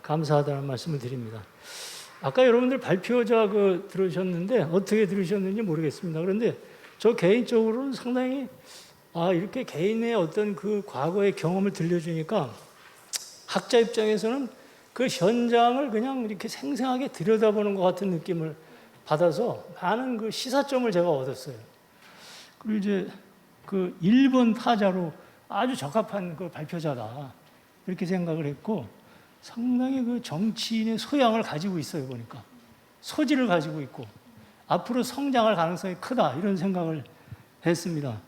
감사하다는 말씀을 드립니다. 아까 여러분들 발표자 들으셨는데 어떻게 들으셨는지 모르겠습니다. 그런데 저 개인적으로는 상당히 이렇게 개인의 어떤 과거의 경험을 들려주니까 학자 입장에서는 그 현장을 그냥 이렇게 생생하게 들여다보는 것 같은 느낌을 받아서 많은 시사점을 제가 얻었어요. 그리고 이제 1번 타자로 아주 적합한 발표자다 이렇게 생각을 했고 상당히 정치인의 소양을 가지고 있어요. 보니까 소질을 가지고 있고 앞으로 성장할 가능성이 크다 이런 생각을 했습니다.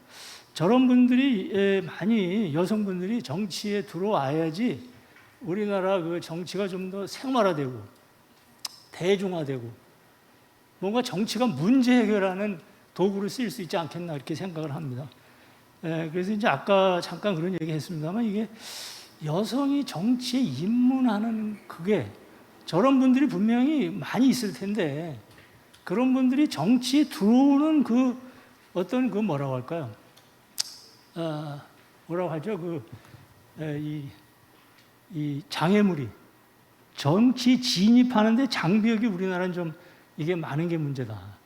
저런 분들이 많이 여성분들이 정치에 들어와야지 우리나라 정치가 좀 더 생활화되고 대중화되고 뭔가 정치가 문제 해결하는 도구로 쓰일 수 있지 않겠나 이렇게 생각을 합니다. 그래서 이제 아까 잠깐 그런 얘기 했습니다만 이게 여성이 정치에 입문하는 그게 저런 분들이 분명히 많이 있을 텐데 그런 분들이 정치에 들어오는 어떤 뭐라고 할까요? 뭐라고 하죠? 이 장애물이 정치 진입하는데 장벽이 우리나라는 좀 이게 많은 게 문제다.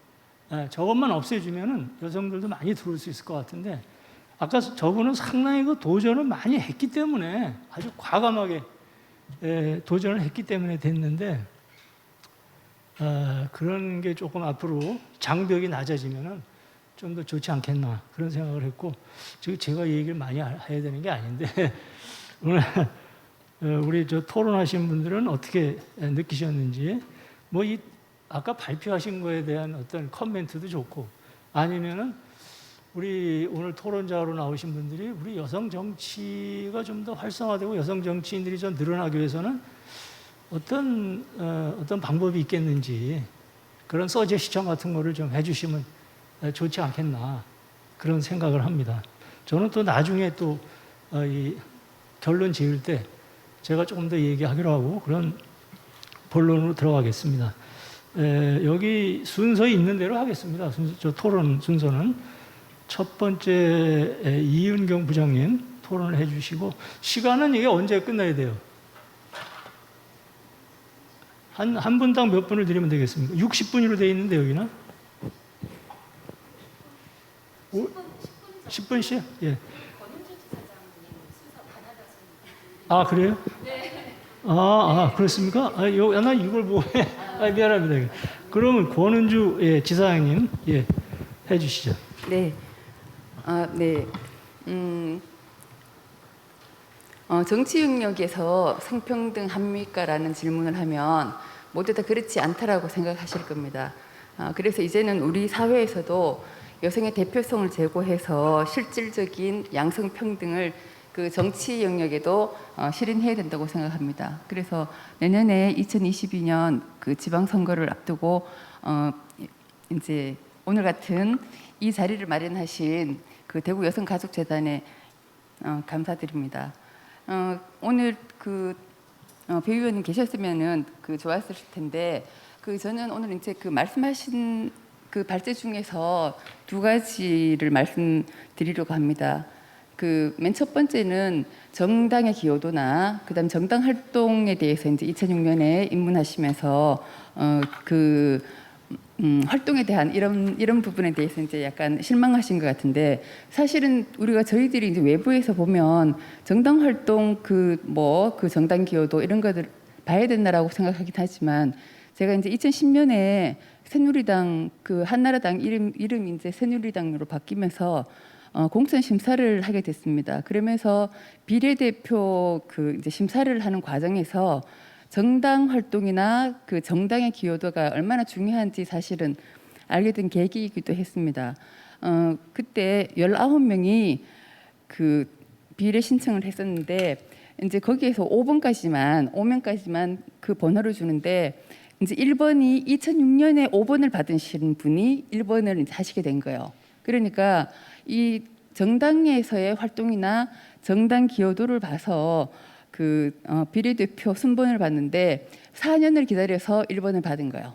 저것만 없애주면은 여성들도 많이 들어올 수 있을 것 같은데 아까 저분은 상당히 도전을 많이 했기 때문에 아주 과감하게 도전을 했기 때문에 됐는데 그런 게 조금 앞으로 장벽이 낮아지면은 좀 더 좋지 않겠나 그런 생각을 했고 지금 제가 이 얘기를 많이 해야 되는 게 아닌데 오늘 우리 토론하신 분들은 어떻게 느끼셨는지 아까 발표하신 거에 대한 어떤 코멘트도 좋고 아니면은 우리 오늘 토론자로 나오신 분들이 우리 여성 정치가 좀 더 활성화되고 여성 정치인들이 좀 늘어나기 위해서는 어떤 방법이 있겠는지 그런 서제시청 같은 거를 좀 해주시면 좋지 않겠나 그런 생각을 합니다. 저는 또 나중에 이 결론 지을 때 제가 조금 더 얘기하기로 하고 그런 본론으로 들어가겠습니다. 여기 순서에 있는 대로 하겠습니다. 저 토론 순서는 첫 번째 이은경 부장님 토론을 해주시고 시간은 이게 언제 끝나야 돼요? 한 분당 몇 분을 드리면 되겠습니까? 60분으로 되어 있는데 여기는 10분씩? 예. 그래요? 네. 그렇습니까? 나 이걸 보고 미안합니다. 그러면 권은주 지사장님 해주시죠. 네. 네. 정치 영역에서 성평등 합니까라는 질문을 하면 모두 다 그렇지 않다라고 생각하실 겁니다. 그래서 이제는 우리 사회에서도 여성의 대표성을 제고해서 실질적인 양성평등을 그 정치 영역에도 실현해야 된다고 생각합니다. 그래서 내년에 2022년 그 지방선거를 앞두고 이제 오늘 같은 이 자리를 마련하신 그 대구 여성가족재단에 감사드립니다. 오늘 그 배 의원님 계셨으면은 그 좋았을 텐데 저는 오늘 이제 그 말씀하신 그 발제 중에서 두 가지를 말씀드리려고 합니다. 그 맨 첫 번째는 정당의 기여도나 그다음 정당 활동에 대해서 이제 2006년에 입문하시면서 활동에 대한 이런 부분에 대해서 이제 약간 실망하신 것 같은데, 사실은 우리가 저희들이 이제 외부에서 보면 정당 활동 그 정당 기여도 이런 것들 봐야 된다라고 생각하긴 하지만, 제가 이제 2010년에 새누리당 그 한나라당 이름이 이제 새누리당으로 바뀌면서 공천 심사를 하게 됐습니다. 그러면서 비례대표 그 이제 심사를 하는 과정에서 정당 활동이나 그 정당의 기여도가 얼마나 중요한지 사실은 알게 된 계기이기도 했습니다. 그때 19명이 그 비례 신청을 했었는데, 이제 거기에서 5명까지만 그 번호를 주는데, 이제 1번이 2006년에 5번을 받으신 분이 1번을 이제 하시게 된 거예요. 그러니까 이 정당에서의 활동이나 정당 기여도를 봐서 비례대표 순번을 받는데 4년을 기다려서 1번을 받은 거예요.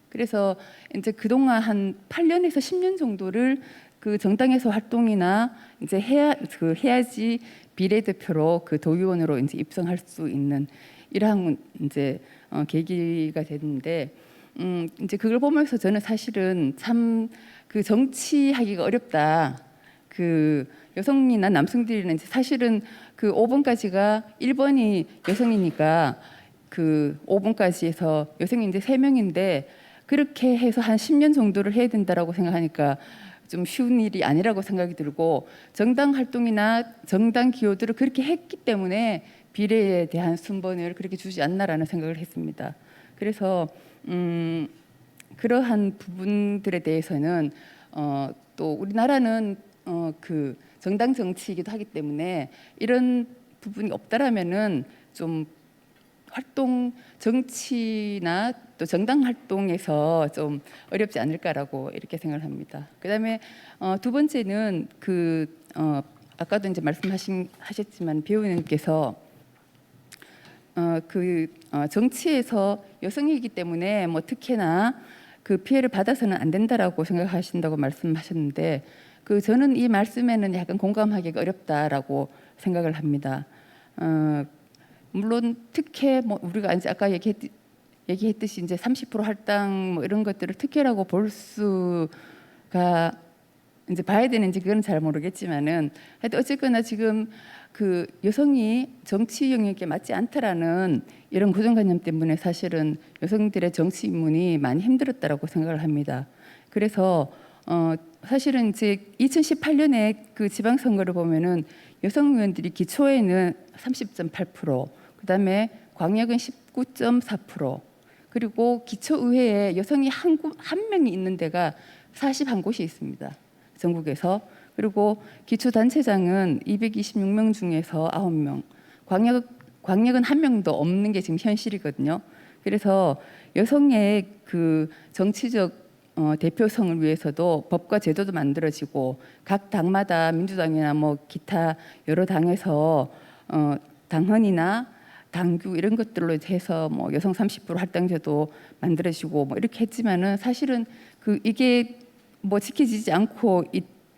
그래서 이제 그동안 한 8년에서 10년 정도를 그 정당에서 활동이나 이제 해야지 비례대표로 그 도의원으로 이제 입성할 수 있는 이러한 이제 계기가 됐는데, 이제 그걸 보면서 저는 사실은 참 그 정치하기가 어렵다. 그 여성이나 남성들이는 사실은 그 5번까지가 1번이 여성이니까 그 5번까지 해서 여성이 이제 3명인데 그렇게 해서 한 10년 정도를 해야 된다라고 생각하니까 좀 쉬운 일이 아니라고 생각이 들고, 정당 활동이나 정당 기여도를 그렇게 했기 때문에 비례에 대한 순번을 그렇게 주지 않나라는 생각을 했습니다. 그래서 그러한 부분들에 대해서는 또 우리나라는 그 정당 정치이기도 하기 때문에 이런 부분이 없다라면은 좀 활동 정치나 또 정당 활동에서 좀 어렵지 않을까라고 이렇게 생각을 합니다. 그다음에 두 번째는 아까도 이제 말씀하셨지만 배 의원님께서 정치에서 여성이기 때문에 뭐 특혜나 그 피해를 받아서는 안 된다라고 생각하신다고 말씀하셨는데, 저는 이 말씀에는 약간 공감하기가 어렵다라고 생각을 합니다. 물론 특혜 우리가 이제 아까 얘기했듯이 이제 30% 할당 이런 것들을 특혜라고 볼 수가 이제 봐야 되는지 그건 잘 모르겠지만은, 하여튼 어쨌거나 지금 그 여성이 정치 영역에 맞지 않다라는 이런 고정관념 때문에 사실은 여성들의 정치 입문이 많이 힘들었다라고 생각을 합니다. 그래서 사실은 이제 2018년에 그 지방선거를 보면은 여성 의원들이 기초에는 30.8%, 그다음에 광역은 19.4%, 그리고 기초의회에 여성이 한 명이 있는 데가 41곳이 있습니다. 전국에서. 그리고 기초단체장은 226명 중에서 9명, 광역은 한 명도 없는 게 지금 현실이거든요. 그래서 여성의 그 정치적 대표성을 위해서도 법과 제도도 만들어지고, 각 당마다 민주당이나 기타 여러 당에서 당헌이나 당규 이런 것들로 해서 여성 30% 할당제도 만들어지고 이렇게 했지만은, 사실은 이게 지켜지지 않고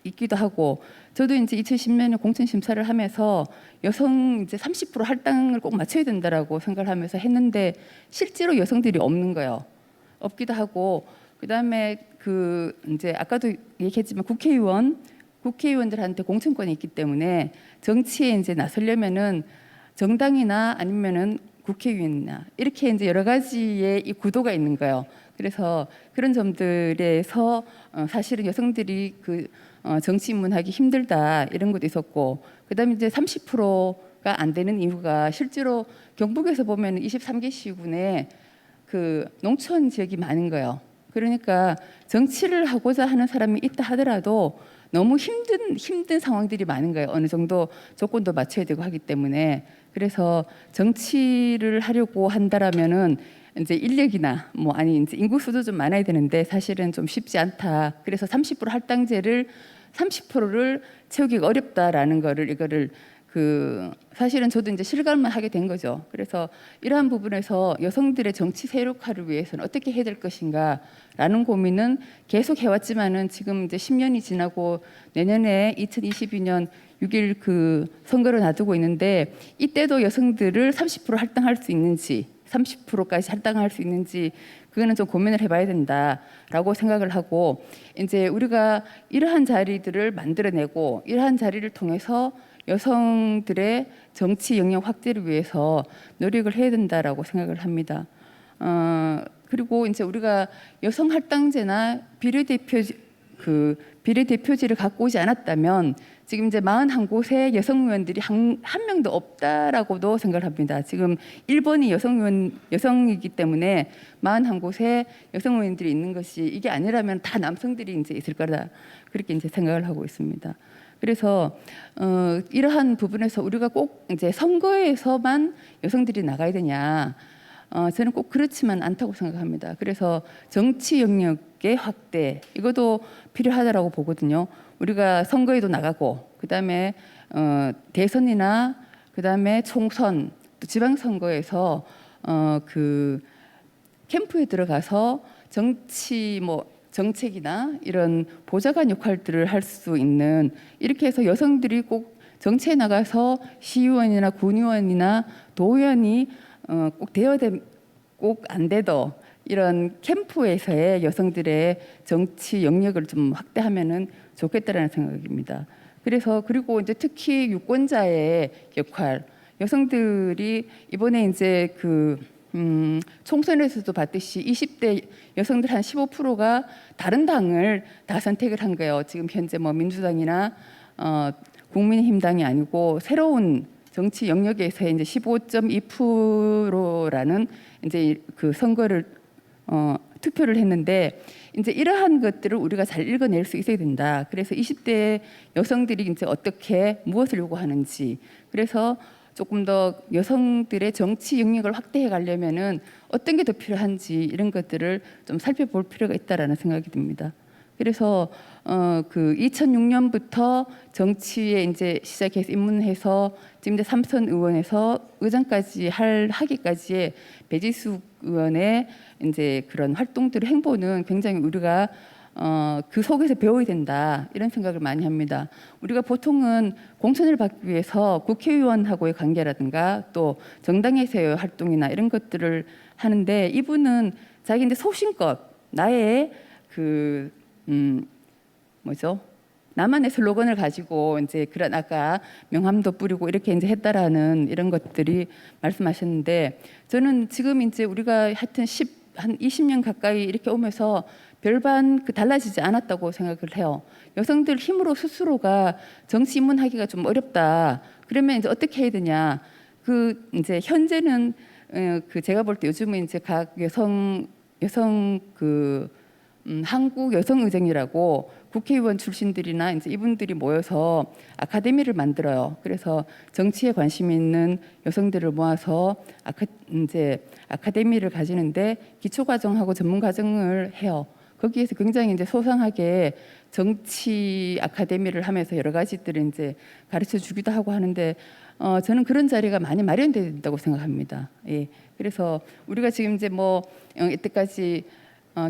있기도 하고, 저도 이제 2010년에 공천 심사를 하면서 여성 이제 30% 할당을 꼭 맞춰야 된다라고 생각을 하면서 했는데 실제로 여성들이 없는 거예요. 없기도 하고, 그다음에 이제 아까도 얘기했지만 국회의원들한테 공천권이 있기 때문에 정치에 이제 나서려면은 정당이나 아니면은 국회의원이나 이렇게 이제 여러 가지의 이 구도가 있는 거예요. 그래서 그런 점들에서 사실은 여성들이 정치 입문하기 힘들다 이런 것도 있었고, 그다음에 이제 30%가 안 되는 이유가 실제로 경북에서 보면 23개 시군에 농촌 지역이 많은 거예요. 그러니까 정치를 하고자 하는 사람이 있다 하더라도 너무 힘든 상황들이 많은 거예요. 어느 정도 조건도 맞춰야 되고 하기 때문에. 그래서 정치를 하려고 한다라면은 이제 인력이나 뭐 아니 이제 인구 수도 좀 많아야 되는데 사실은 좀 쉽지 않다. 그래서 30% 할당제를 30%를 채우기가 어렵다라는 거를 이거를 그 사실은 저도 이제 실감을 하게 된 거죠. 그래서 이러한 부분에서 여성들의 정치 세력화를 위해서는 어떻게 해야 될 것인가라는 고민은 계속 해왔지만은 지금 이제 10년이 지나고 내년에 2022년 6일 그 선거를 놔두고 있는데 이때도 여성들을 30% 할당할 수 있는지 30%까지 할당할 수 있는지 그거는 좀 고민을 해봐야 된다라고 생각을 하고 이제 우리가 이러한 자리들을 만들어내고 이러한 자리를 통해서 여성들의 정치 영역 확대를 위해서 노력을 해야 된다라고 생각을 합니다. 그리고 이제 우리가 여성 할당제나 비례대표제를 갖고 오지 않았다면 지금 이제 41곳에 여성 의원들이 한 명도 없다라고도 생각을 합니다. 지금 1번이 여성이기 때문에 41곳에 여성 의원들이 있는 것이 이게 아니라면 다 남성들이 이제 있을 거다 그렇게 이제 생각을 하고 있습니다. 그래서 이러한 부분에서 우리가 꼭 이제 선거에서만 여성들이 나가야 되냐? 저는 꼭 그렇지만 않다고 생각합니다. 그래서 정치 영역의 확대 이것도 필요하다라고 보거든요. 우리가 선거에도 나가고 그다음에 대선이나 그다음에 총선 또 지방선거에서 그 캠프에 들어가서 정치 뭐 정책이나 이런 보좌관 역할들을 할 수 있는 이렇게 해서 여성들이 꼭 정치에 나가서 시의원이나 군의원이나 도의원이 꼭 꼭 안 돼도 이런 캠프에서의 여성들의 정치 영역을 좀 확대하면은 좋겠다라는 생각입니다. 그래서 그리고 이제 특히 유권자의 역할 여성들이 이번에 이제 그 총선에서도 봤듯이 20대 여성들 한 15%가 다른 당을 다 선택을 한 거예요. 지금 현재 뭐 민주당이나 국민의힘당이 아니고 새로운 정치 영역에서 이제 15.2%라는 이제 그 선거를 투표를 했는데 이제 이러한 것들을 우리가 잘 읽어낼 수 있어야 된다. 그래서 20대 여성들이 이제 어떻게 무엇을 요구하는지 그래서 조금 더 여성들의 정치 영역을 확대해 가려면은 어떤 게 더 필요한지 이런 것들을 좀 살펴볼 필요가 있다라는 생각이 듭니다. 그래서 그 2006년부터 정치에 이제 시작해서 입문해서 지금 이제 삼선 의원에서 의장까지 하기까지의 배지수 의원의 이제 그런 활동들의 행보는 굉장히 우리가 그 속에서 배워야 된다 이런 생각을 많이 합니다. 우리가 보통은 공천을 받기 위해서 국회의원하고의 관계라든가 또 정당에서의 활동이나 이런 것들을 하는데 이분은 자기 이제 소신껏 나의 그 뭐죠? 나만의 슬로건을 가지고 이제 그런 아까 명함도 뿌리고 이렇게 이제 했다라는 이런 것들이 말씀하셨는데 저는 지금 이제 우리가 하여튼 한 20년 가까이 이렇게 오면서 별반 달라지지 않았다고 생각을 해요. 여성들 힘으로 스스로가 정치 입문하기가 좀 어렵다. 그러면 이제 어떻게 해야 되냐? 그 이제 현재는 그 제가 볼 때 요즘은 이제 각 여성 그 한국 여성의정이라고 국회의원 출신들이나 이제 이분들이 모여서 아카데미를 만들어요. 그래서 정치에 관심 있는 여성들을 모아서 이제 아카데미를 가지는데 기초 과정하고 전문 과정을 해요. 거기에서 굉장히 이제 소상하게 정치 아카데미를 하면서 여러 가지들을 이제 가르쳐 주기도 하고 하는데 저는 그런 자리가 많이 마련돼야 된다고 생각합니다. 예. 그래서 우리가 지금 이제 뭐 이때까지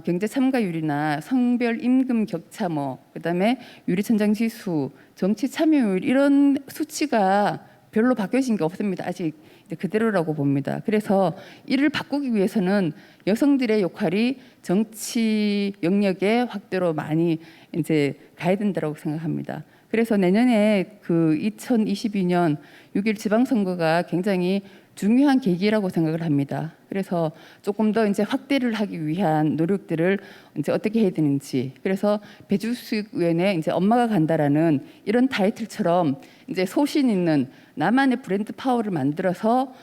경제 참가율이나 성별 임금 격차 그다음에 유리천장 지수, 정치 참여율 이런 수치가 별로 바뀌어진 게 없습니다. 아직 그대로라고 봅니다. 그래서 이를 바꾸기 위해서는 여성들의 역할이 정치 영역의 확대로 많이 이제 가야 된다고 생각합니다. 그래서 내년에 그 2022년 6일 지방선거가 굉장히 중요한 계기라고 생각을 합니다. 그래서 조금 더 이제 확대를 하기 위한 노력들을 이제 어떻게 해야 되는지. 그래서 배주숙 의원의 이제 엄마가 간다라는 이런 타이틀처럼 이제 소신 있는 나만의 브랜드 파워를 만들어서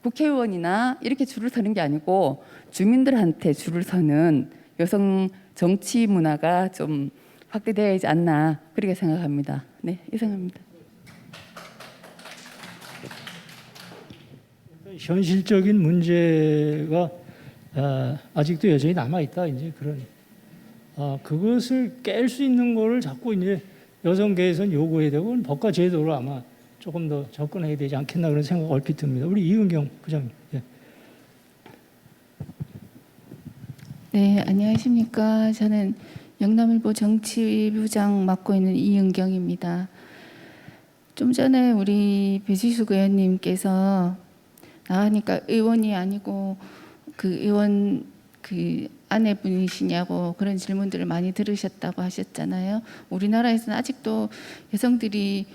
국회의원이나 이렇게 줄을 서는 게 아니고 주민들한테 줄을 서는 여성 정치 문화가 좀 확대되어야지 않나 그렇게 생각합니다. 네, 이상입니다. 현실적인 문제가 아직도 여전히 남아 있다. 이제 그런 그것을 깰 수 있는 거를 자꾸 이제 여성계에서는 요구해야 되고 법과 제도로 아마 조금 더 접근해야 되지 않겠나 그런 생각 얼핏 듭니다. 우리 이은경 부장님. 예. 네, 안녕하십니까. 저는 영남일보 정치부장 맡고 있는 이은경입니다. 좀 전에 우리 배지숙 의원님께서 나가니까 의원이 아니고 그 의원 그 아내분이시냐고 그런 질문들을 많이 들으셨다고 하셨잖아요. 우리나라에서는 아직도 여성들이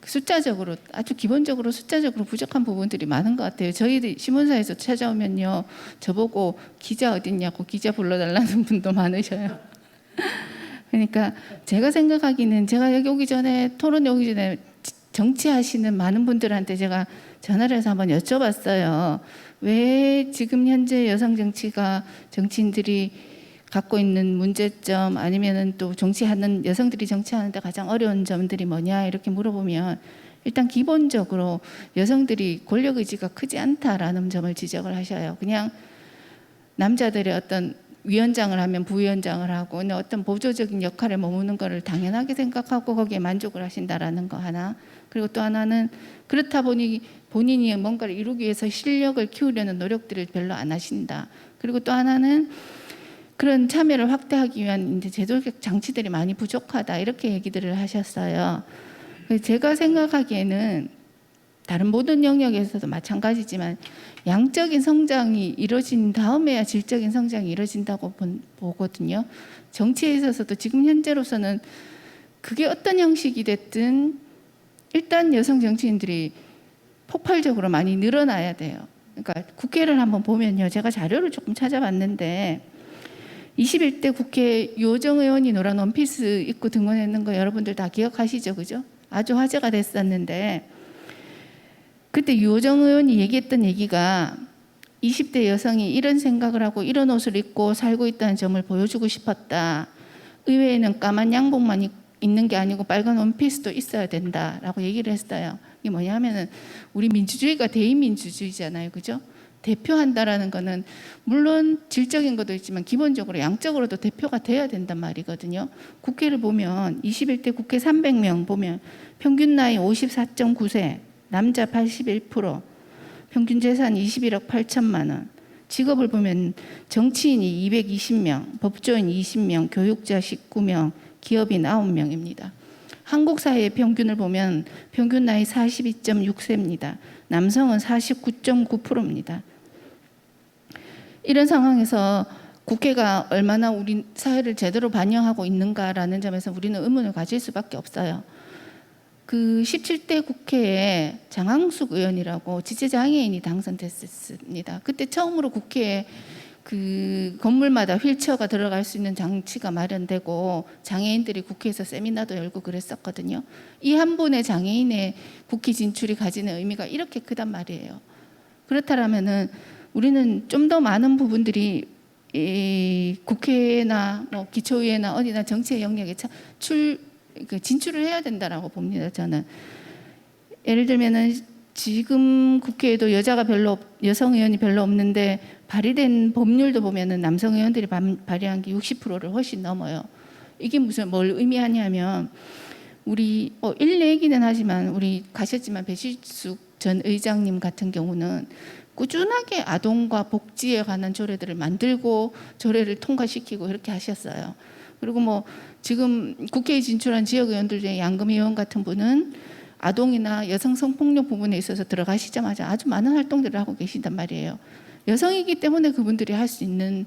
숫자적으로 아주 기본적으로 숫자적으로 부족한 부분들이 많은 것 같아요. 저희들 신문사에서 찾아오면요, 저보고 기자 어딨냐고 기자 불러달라는 분도 많으셔요. 그러니까 제가 생각하기는 제가 여기 오기 전에 토론에 오기 전에 정치하시는 많은 분들한테 제가 전화를 해서 한번 여쭤봤어요. 왜 지금 현재 여성 정치인들이 갖고 있는 문제점 아니면은 또 정치하는 여성들이 정치하는데 가장 어려운 점들이 뭐냐 이렇게 물어보면 일단 기본적으로 여성들이 권력 의지가 크지 않다라는 점을 지적을 하셔요. 그냥 남자들의 어떤 위원장을 하면 부위원장을 하고 어떤 보조적인 역할에 머무는 것을 당연하게 생각하고 거기에 만족을 하신다라는 거 하나. 그리고 또 하나는 그렇다 보니 본인이 뭔가를 이루기 위해서 실력을 키우려는 노력들을 별로 안 하신다. 그리고 또 하나는 그런 참여를 확대하기 위한 이제 제도적 장치들이 많이 부족하다 이렇게 얘기들을 하셨어요. 제가 생각하기에는 다른 모든 영역에서도 마찬가지지만 양적인 성장이 이루어진 다음에야 질적인 성장이 이루어진다고 보거든요. 정치에 있어서도 지금 현재로서는 그게 어떤 형식이 됐든 일단 여성 정치인들이 폭발적으로 많이 늘어나야 돼요. 그러니까 국회를 한번 보면요. 제가 자료를 조금 찾아봤는데 21대 국회 유호정 의원이 노란 원피스 입고 등원했는 거 여러분들 다 기억하시죠? 그죠? 아주 화제가 됐었는데 그때 유호정 의원이 얘기했던 얘기가 20대 여성이 이런 생각을 하고 이런 옷을 입고 살고 있다는 점을 보여주고 싶었다. 의회에는 까만 양복만 있는 게 아니고 빨간 원피스도 있어야 된다라고 얘기를 했어요. 이게 뭐냐면은 우리 민주주의가 대의민주주의잖아요. 그죠? 대표한다라는 거는 물론 질적인 것도 있지만 기본적으로 양적으로도 대표가 돼야 된단 말이거든요. 국회를 보면 21대 국회 300명 보면 평균 나이 54.9세, 남자 81%, 평균 재산 21억 8천만 원. 직업을 보면 정치인이 220명, 법조인 20명, 교육자 19명, 기업인 9명입니다. 한국 사회의 평균을 보면 평균 나이 42.6세입니다. 남성은 49.9%입니다. 이런 상황에서 국회가 얼마나 우리 사회를 제대로 반영하고 있는가라는 점에서 우리는 의문을 가질 수밖에 없어요. 그 17대 국회에 장항숙 의원이라고 지체장애인이 당선됐습니다. 그때 처음으로 국회에 그 건물마다 휠체어가 들어갈 수 있는 장치가 마련되고 장애인들이 국회에서 세미나도 열고 그랬었거든요. 이 한 분의 장애인의 국회 진출이 가지는 의미가 이렇게 크단 말이에요. 그렇다면은 우리는 좀 더 많은 부분들이 이 국회나 뭐 기초의회나 어디나 정치의 영역에 진출을 해야 된다라고 봅니다. 저는 예를 들면은 지금 국회에도 여성 의원이 별로 없는데 발의된 법률도 보면은 남성 의원들이 발의한 게 60%를 훨씬 넘어요. 이게 뭘 의미하냐면 우리 일례 얘기는 하지만 우리 가셨지만 배시숙 전 의장님 같은 경우는 꾸준하게 아동과 복지에 관한 조례들을 만들고 조례를 통과시키고 이렇게 하셨어요. 그리고 뭐 지금 국회에 진출한 지역 의원들 중에 양금 의원 같은 분은 아동이나 여성 성폭력 부분에 있어서 들어가시자마자 아주 많은 활동들을 하고 계신단 말이에요. 여성이기 때문에 그분들이 할 수 있는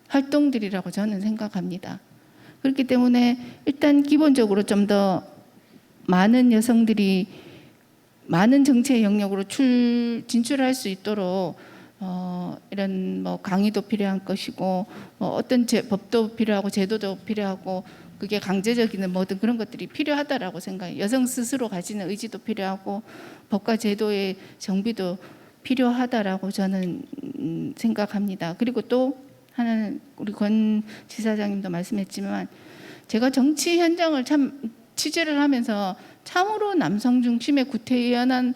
활동들이라고 저는 생각합니다. 그렇기 때문에 일단 기본적으로 좀 더 많은 여성들이 많은 정치의 영역으로 진출할 수 있도록 이런 뭐 강의도 필요한 것이고 어떤 법도 필요하고 제도도 필요하고 그게 강제적인 모든 그런 것들이 필요하다라고 생각해요. 여성 스스로 가지는 의지도 필요하고 법과 제도의 정비도 필요하다라고 저는 생각합니다. 그리고 또 하나는 우리 권 지사장님도 말씀했지만 제가 정치 현장을 참 취재를 하면서 참으로 남성 중심의 구태의연한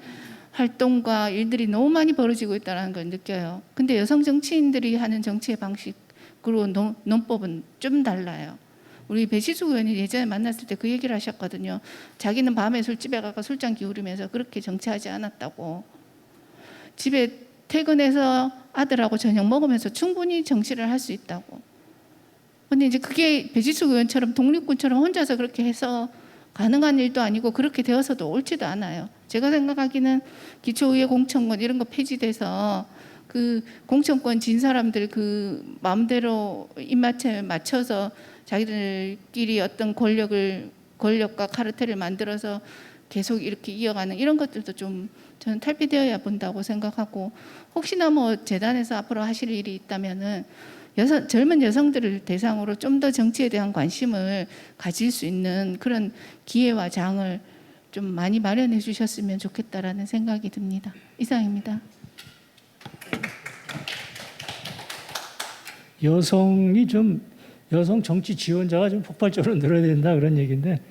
활동과 일들이 너무 많이 벌어지고 있다는 걸 느껴요. 근데 여성 정치인들이 하는 정치의 방식으로 논법은 좀 달라요. 우리 배시숙 의원이 예전에 만났을 때 그 얘기를 하셨거든요. 자기는 밤에 술집에 가서 술잔 기울이면서 그렇게 정치하지 않았다고. 집에 퇴근해서 아들하고 저녁 먹으면서 충분히 정치를 할 수 있다고. 근데 이제 그게 배시숙 의원처럼 독립군처럼 혼자서 그렇게 해서 가능한 일도 아니고 그렇게 되어서도 옳지도 않아요. 제가 생각하기는 기초의회 공천권 이런 거 폐지돼서 그 공천권 진 사람들 그 마음대로 입맛에 맞춰서 자기들끼리 어떤 권력과 카르텔을 만들어서 계속 이렇게 이어가는 이런 것들도 좀 저는 탈피되어야 본다고 생각하고, 혹시나 뭐 재단에서 앞으로 하실 일이 있다면은 젊은 여성들을 대상으로 좀 더 정치에 대한 관심을 가질 수 있는 그런 기회와 장을 좀 많이 마련해 주셨으면 좋겠다라는 생각이 듭니다. 이상입니다. 여성 정치 지원자가 좀 폭발적으로 늘어야 된다 그런 얘기인데,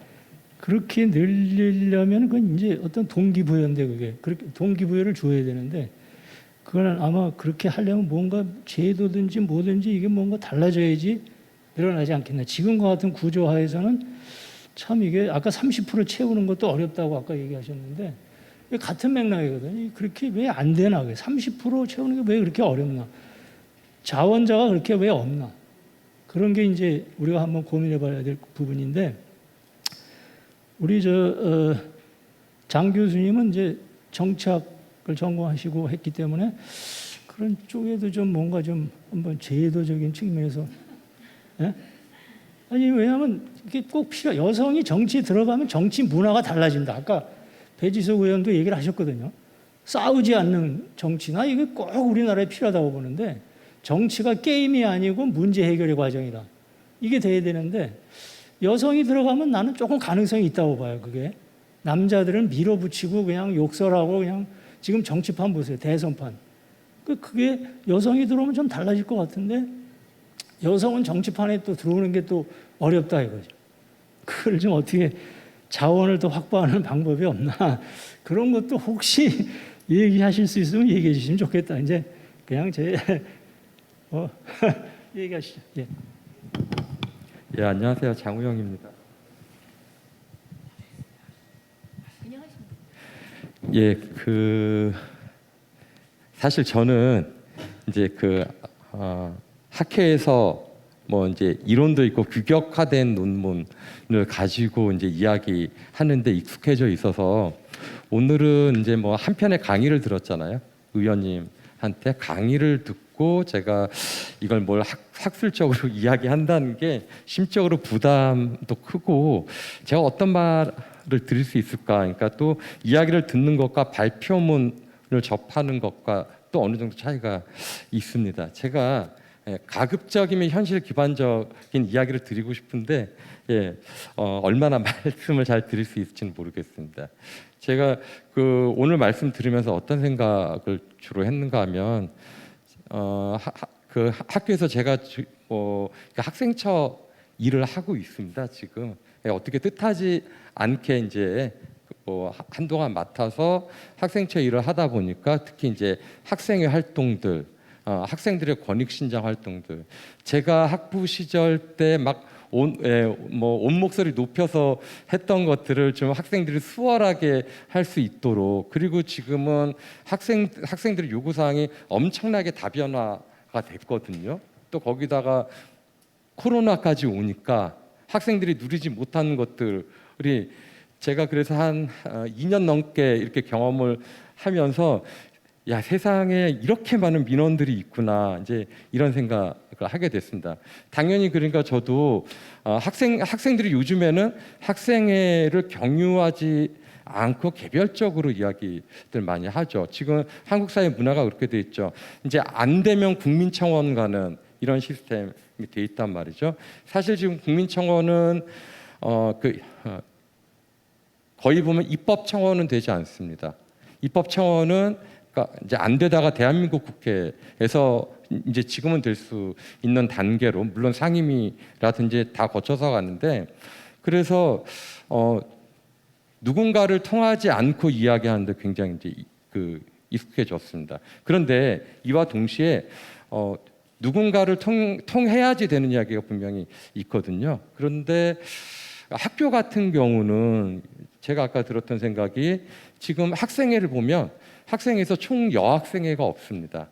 그렇게 늘리려면 그건 이제 어떤 동기부여인데, 그게 그렇게 동기부여를 줘야 되는데, 그거는 아마 그렇게 하려면 뭔가 제도든지 뭐든지 이게 뭔가 달라져야지 늘어나지 않겠나. 지금과 같은 구조 하에서는 참 이게 아까 30% 채우는 것도 어렵다고 아까 얘기하셨는데, 같은 맥락이거든요. 그렇게 왜 안 되나? 30% 채우는 게 왜 그렇게 어렵나? 자원자가 그렇게 왜 없나? 그런 게 이제 우리가 한번 고민해봐야 될 부분인데, 우리 장 교수님은 이제 정치학을 전공하시고 했기 때문에 그런 쪽에도 좀 뭔가 좀 한번 제도적인 측면에서, 예? 아니 왜냐하면 이게 꼭 여성이 정치에 들어가면 정치 문화가 달라진다. 아까 배지석 의원도 얘기를 하셨거든요. 싸우지 않는 정치나 이게 꼭 우리나라에 필요하다고 보는데, 정치가 게임이 아니고 문제 해결의 과정이다. 이게 돼야 되는데, 여성이 들어가면 나는 조금 가능성이 있다고 봐요. 그게 남자들은 밀어붙이고 그냥 욕설하고 그냥 지금 정치판 보세요. 대선판. 그게 여성이 들어오면 좀 달라질 것 같은데, 여성은 정치판에 또 들어오는 게 또 어렵다 이거죠. 그걸 좀 어떻게 자원을 더 확보하는 방법이 없나, 그런 것도 혹시 얘기하실 수 있으면 얘기해 주시면 좋겠다. 이제 그냥 제 얘기하시죠. 예. 예, 안녕하세요. 장우영입니다. 예, 사실 저는 이제 학회에서 뭐 이제 이론도 있고 규격화된 논문을 가지고 이제 이야기하는데 익숙해져 있어서, 오늘은 이제 뭐 한 편의 강의를 들었잖아요. 의원님한테 강의를 듣고 제가 이걸 뭘 학술적으로 이야기한다는 게 심적으로 부담도 크고, 제가 어떤 말을 드릴 수 있을까? 그러니까 또 이야기를 듣는 것과 발표문을 접하는 것과 또 어느 정도 차이가 있습니다. 제가 가급적이면 현실 기반적인 이야기를 드리고 싶은데, 얼마나 말씀을 잘 드릴 수 있을지는 모르겠습니다. 제가 오늘 말씀 들으면서 어떤 생각을 주로 했는가 하면, 학교에서 제가 학생처 일을 하고 있습니다. 지금 어떻게 뜻하지 않게 이제 한동안 맡아서 학생처 일을 하다 보니까, 특히 이제 학생회 활동들, 학생들의 권익 신장 활동들, 제가 학부 시절 때 막 온 목소리 높여서 했던 것들을 좀 학생들이 수월하게 할 수 있도록, 그리고 지금은 학생들의 요구 사항이 엄청나게 다변화가 됐거든요. 또 거기다가 코로나까지 오니까 학생들이 누리지 못하는 것들이, 제가 그래서 한 2년 넘게 이렇게 경험을 하면서, 야, 세상에 이렇게 많은 민원들이 있구나, 이제 이런 생각을 하게 됐습니다. 당연히 그러니까 저도 학생들이 요즘에는 학생회를 경유하지 않고 개별적으로 이야기들 많이 하죠. 지금 한국 사회 문화가 그렇게 돼 있죠. 이제 안 되면 국민청원 가는 이런 시스템이 돼 있단 말이죠. 사실 지금 국민청원은 거의 보면 입법청원은 되지 않습니다. 입법청원은 이제 안 되다가 대한민국 국회에서 이제 지금은 될 수 있는 단계로, 물론 상임위라든지 다 거쳐서 갔는데, 그래서 누군가를 통하지 않고 이야기하는데 굉장히 이제 익숙해졌습니다. 그런데 이와 동시에 누군가를 통해야지 되는 이야기가 분명히 있거든요. 그런데 학교 같은 경우는 제가 아까 들었던 생각이, 지금 학생회를 보면 학생회에서 총 여학생회가 없습니다.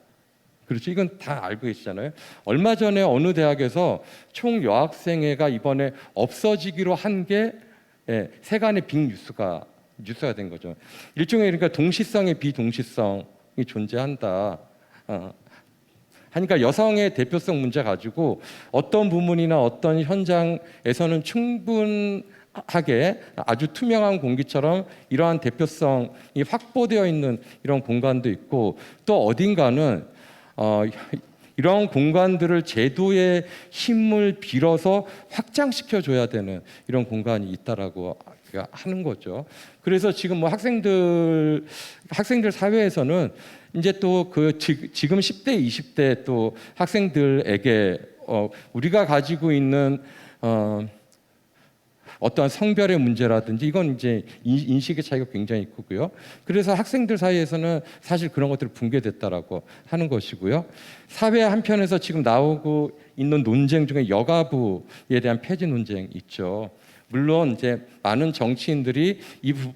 그렇죠. 이건 다 알고 계시잖아요. 얼마 전에 어느 대학에서 총 여학생회가 이번에 없어지기로 한 게 세간의 빅뉴스가 된 거죠. 일종의 그러니까 동시성의 비동시성이 존재한다. 하니까 여성의 대표성 문제 가지고 어떤 부문이나 어떤 현장에서는 충분하게 아주 투명한 공기처럼 이러한 대표성이 확보되어 있는 이런 공간도 있고, 또 어딘가는 이런 공간들을 제도의 힘을 빌어서 확장시켜 줘야 되는 이런 공간이 있다라고 하는 거죠. 그래서 지금 뭐 학생들 사회에서는 이제 또 지금 10대, 20대 또 학생들에게 우리가 가지고 있는 어떠한 성별의 문제라든지, 이건 이제 인식의 차이가 굉장히 크고요. 그래서 학생들 사이에서는 사실 그런 것들이 붕괴됐다라고 하는 것이고요. 사회 한편에서 지금 나오고 있는 논쟁 중에 여가부에 대한 폐지 논쟁 있죠. 물론 이제 많은 정치인들이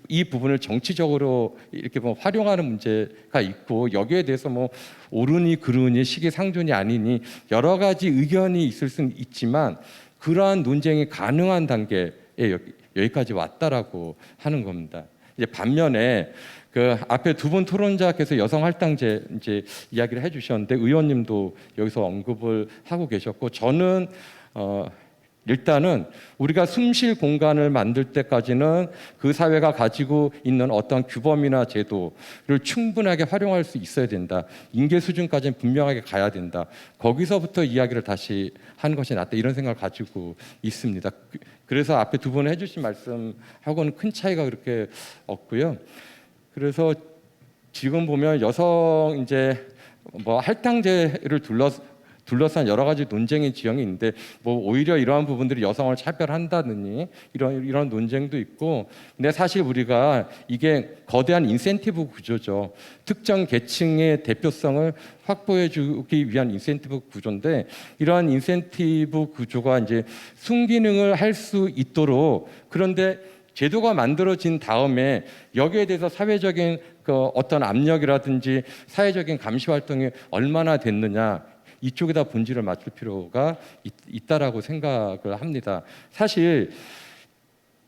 이 부분을 정치적으로 이렇게 뭐 활용하는 문제가 있고, 여기에 대해서 뭐 옳으니 그르니 시기상존이 아니니 여러 가지 의견이 있을 수는 있지만, 그러한 논쟁이 가능한 단계에 여기까지 왔다라고 하는 겁니다. 이제 반면에 그 앞에 두 분 토론자께서 여성 할당제 이제 이야기를 해주셨는데, 의원님도 여기서 언급을 하고 계셨고, 저는 일단은 우리가 숨쉴 공간을 만들 때까지는 그 사회가 가지고 있는 어떤 규범이나 제도를 충분하게 활용할 수 있어야 된다. 인계 수준까지는 분명하게 가야 된다. 거기서부터 이야기를 다시 하는 것이 낫다. 이런 생각을 가지고 있습니다. 그래서 앞에 두 분 해주신 말씀하고는 큰 차이가 그렇게 없고요. 그래서 지금 보면 여성 이제 뭐 할당제를 둘러싼 여러 가지 논쟁의 지형이 있는데, 뭐 오히려 이러한 부분들이 여성을 차별한다느니 이런 논쟁도 있고, 근데 사실 우리가 이게 거대한 인센티브 구조죠. 특정 계층의 대표성을 확보해주기 위한 인센티브 구조인데, 이러한 인센티브 구조가 이제 순기능을 할 수 있도록, 그런데 제도가 만들어진 다음에 여기에 대해서 사회적인 어떤 압력이라든지 사회적인 감시 활동이 얼마나 됐느냐, 이쪽에다 본질을 맞출 필요가 있다라고 생각을 합니다. 사실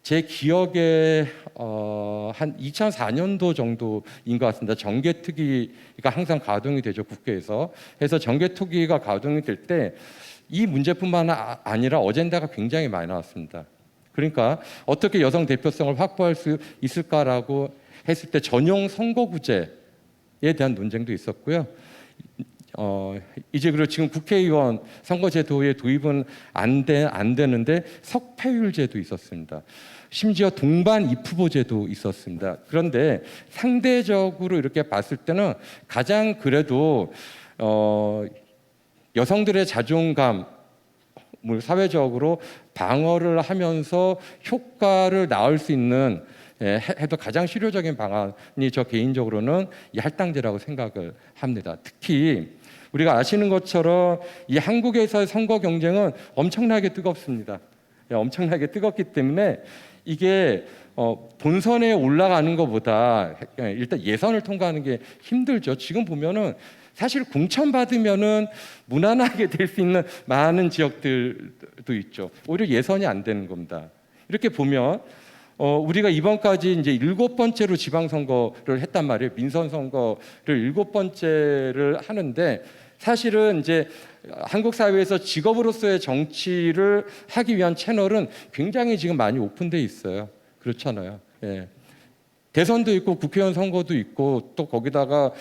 제 기억에 한 2004년도 정도인 것 같습니다. 정개특위가 항상 가동이 되죠, 국회에서. 그래서 정개특위가 가동이 될 때 이 문제뿐만 아니라 어젠다가 굉장히 많이 나왔습니다. 그러니까 어떻게 여성 대표성을 확보할 수 있을까라고 했을 때 전용 선거구제에 대한 논쟁도 있었고요. 이제 그리고 지금 국회의원 선거제도의 도입은 안 되는데 석패율제도 있었습니다. 심지어 동반 입후보제도 있었습니다. 그런데 상대적으로 이렇게 봤을 때는 가장 그래도 여성들의 자존감을 사회적으로 방어를 하면서 효과를 낳을 수 있는 해도 가장 실효적인 방안이 저 개인적으로는 이 할당제라고 생각을 합니다. 특히 우리가 아시는 것처럼 이 한국에서의 선거 경쟁은 엄청나게 뜨겁습니다. 엄청나게 뜨겁기 때문에 이게 본선에 올라가는 것보다 일단 예선을 통과하는 게 힘들죠. 지금 보면은 사실 공천 받으면은 무난하게 될 수 있는 많은 지역들도 있죠. 오히려 예선이 안 되는 겁니다. 이렇게 보면 우리가 이번까지 이제 7번째로 지방선거를 했단 말이에요. 민선 선거를 7번째를 하는데, 사실은 이제 한국 사회에서 직업으로서의 정치를 하기 위한 채널은 굉장히 지금 많이 오픈돼 있어요. 그렇잖아요. 예. 대선도 있고 국회의원 선거도 있고, 또 거기다가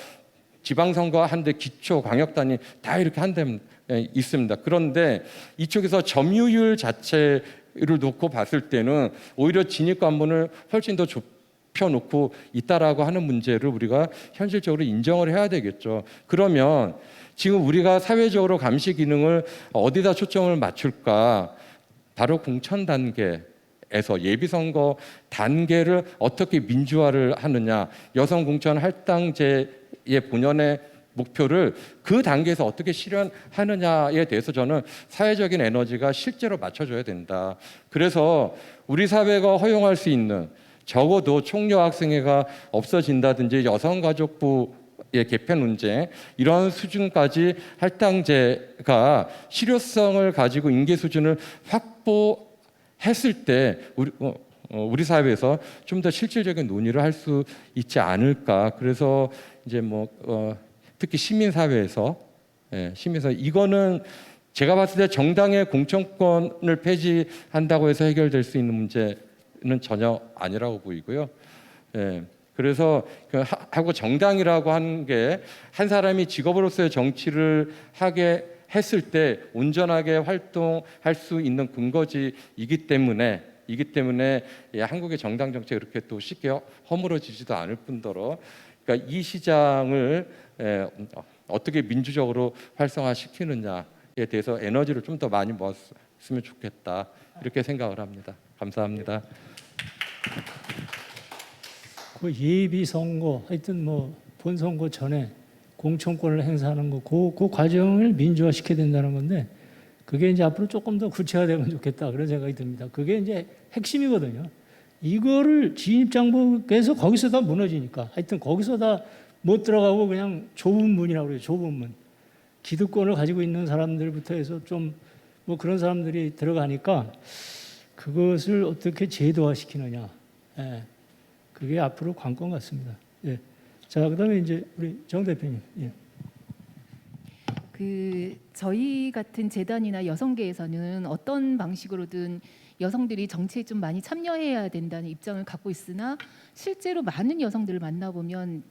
지방선거 한데 기초 광역단위 다 이렇게 한 데 있습니다. 그런데 이쪽에서 점유율 자체를 놓고 봤을 때는 오히려 진입 관문을 훨씬 더 펴놓고 있다라고 하는 문제를 우리가 현실적으로 인정을 해야 되겠죠. 그러면 지금 우리가 사회적으로 감시 기능을 어디다 초점을 맞출까? 바로 공천 단계에서 예비선거 단계를 어떻게 민주화를 하느냐, 여성 공천 할당제의 본연의 목표를 그 단계에서 어떻게 실현하느냐에 대해서 저는 사회적인 에너지가 실제로 맞춰져야 된다. 그래서 우리 사회가 허용할 수 있는 적어도 총여 학생회가 없어진다든지 여성가족부의 개편 논쟁 이런 수준까지 할당제가 실효성을 가지고 인계 수준을 확보했을 때 우리 사회에서 좀 더 실질적인 논의를 할 수 있지 않을까. 그래서 이제 특히 시민사회에서 이거는 제가 봤을 때 정당의 공천권을 폐지한다고 해서 해결될 수 있는 문제는 전혀 아니라고 보이고요. 그래서 하고 정당이라고 하는 게 한 사람이 직업으로서의 정치를 하게 했을 때 온전하게 활동할 수 있는 근거지이기 때문에 한국의 정당 정책이 그렇게 또 쉽게 허물어지지도 않을 뿐더러 그러니까 이 시장을 어떻게 민주적으로 활성화시키느냐에 대해서 에너지를 좀 더 많이 모았으면 좋겠다 이렇게 생각을 합니다. 감사합니다. 그 예비 선거 하여튼 본선거 전에 공천권을 행사하는 그 과정을 민주화시켜야 된다는 건데 그게 이제 앞으로 조금 더 구체화되면 좋겠다 그런 생각이 듭니다. 그게 이제 핵심이거든요. 이거를 진입장벽에서 거기서 다 무너지니까 하여튼 거기서 다 못 들어가고 그냥 좁은 문이라고 그래요. 좁은 문. 기득권을 가지고 있는 사람들부터 해서 좀 그런 사람들이 들어가니까 그것을 어떻게 제도화시키느냐. 그게 앞으로 관건 같습니다. 자, 그다음에 이제 우리 정 대표님. 저희 같은 재단이나 여성계에서는 어떤 방식으로든 여성들이 정치에 좀 많이 참여해야 된다는 입장을 갖고 있으나 실제로 많은 여성들을 만나보면